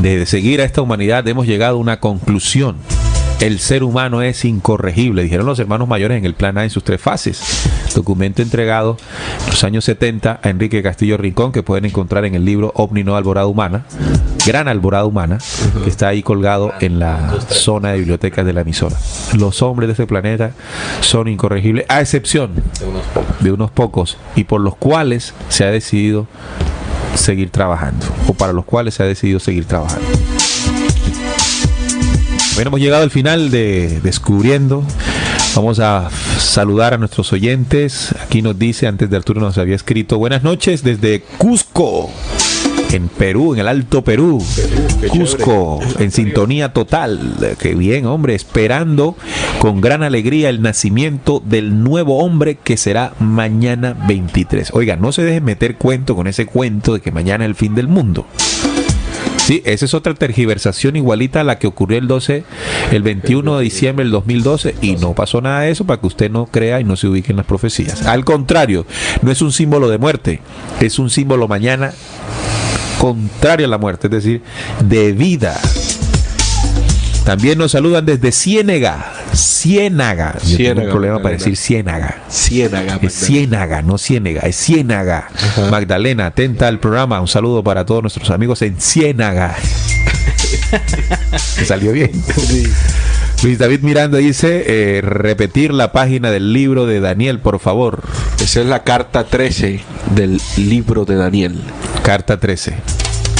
de seguir a esta humanidad, hemos llegado a una conclusión. El ser humano es incorregible, dijeron los hermanos mayores en el plan A en sus 3 fases. Documento entregado en los años 70 a Enrique Castillo Rincón, que pueden encontrar en el libro OVNI No Alborada Humana, Gran Alborada Humana, que está ahí colgado en la zona de bibliotecas de la emisora. Los hombres de este planeta son incorregibles, a excepción de unos pocos, y por los cuales se ha decidido seguir trabajando, o para los cuales se ha decidido seguir trabajando. Bueno, hemos llegado al final de Descubriendo. Vamos a saludar a nuestros oyentes. Aquí nos dice, antes de Arturo nos había escrito: buenas noches desde Cusco, en Perú, en el Alto Perú. Cusco, en sintonía total. Qué bien, hombre, esperando con gran alegría el nacimiento del nuevo hombre que será mañana 23. Oiga, no se dejen meter cuento con ese cuento de que mañana es el fin del mundo. Sí, esa es otra tergiversación igualita a la que ocurrió el 21 de diciembre del 2012, y no pasó nada de eso, para que usted no crea y no se ubique en las profecías. Al contrario, no es un símbolo de muerte, es un símbolo mañana contrario a la muerte, es decir, de vida. También nos saludan desde Ciénaga. Yo tengo un problema para decir Ciénaga. Es Ciénaga, no Ciénaga, es Ciénaga. Ajá. Magdalena, atenta al programa. Un saludo para todos nuestros amigos en Ciénaga. ¿Me salió bien? Sí. Luis David Miranda dice, repetir la página del libro de Daniel, por favor. Esa es la carta 13 del libro de Daniel. Carta 13.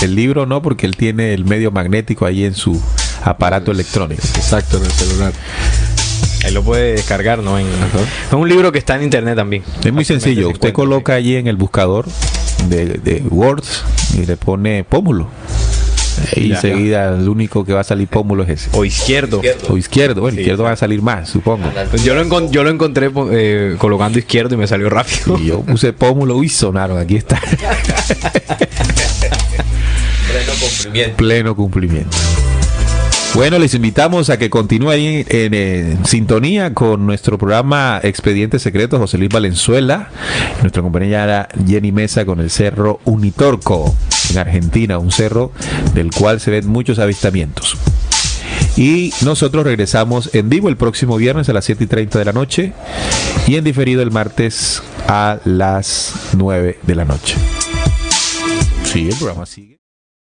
El libro no, porque él tiene el medio magnético ahí en su aparato electrónico. Exacto, en el celular. Ahí lo puede descargar, ¿no? Es un libro que está en internet también. Es muy sencillo. Usted coloca allí en el buscador de Word y le pone pómulo. Y enseguida el único que va a salir pómulo es ese. O izquierdo. Bueno, sí, izquierdo va a salir más, supongo. Pues yo lo encontré colocando izquierdo y me salió rápido. Y yo puse pómulo, uy, sonaron, aquí está. Pleno cumplimiento. Bueno, les invitamos a que continúen en sintonía con nuestro programa Expedientes Secretos, José Luis Valenzuela, nuestra compañera Jenny Mesa con el Cerro Unitorco en Argentina, un cerro del cual se ven muchos avistamientos. Y nosotros regresamos en vivo el próximo viernes a las 7:30 de la noche y en diferido el martes a las 9 de la noche. Sí, el programa sigue.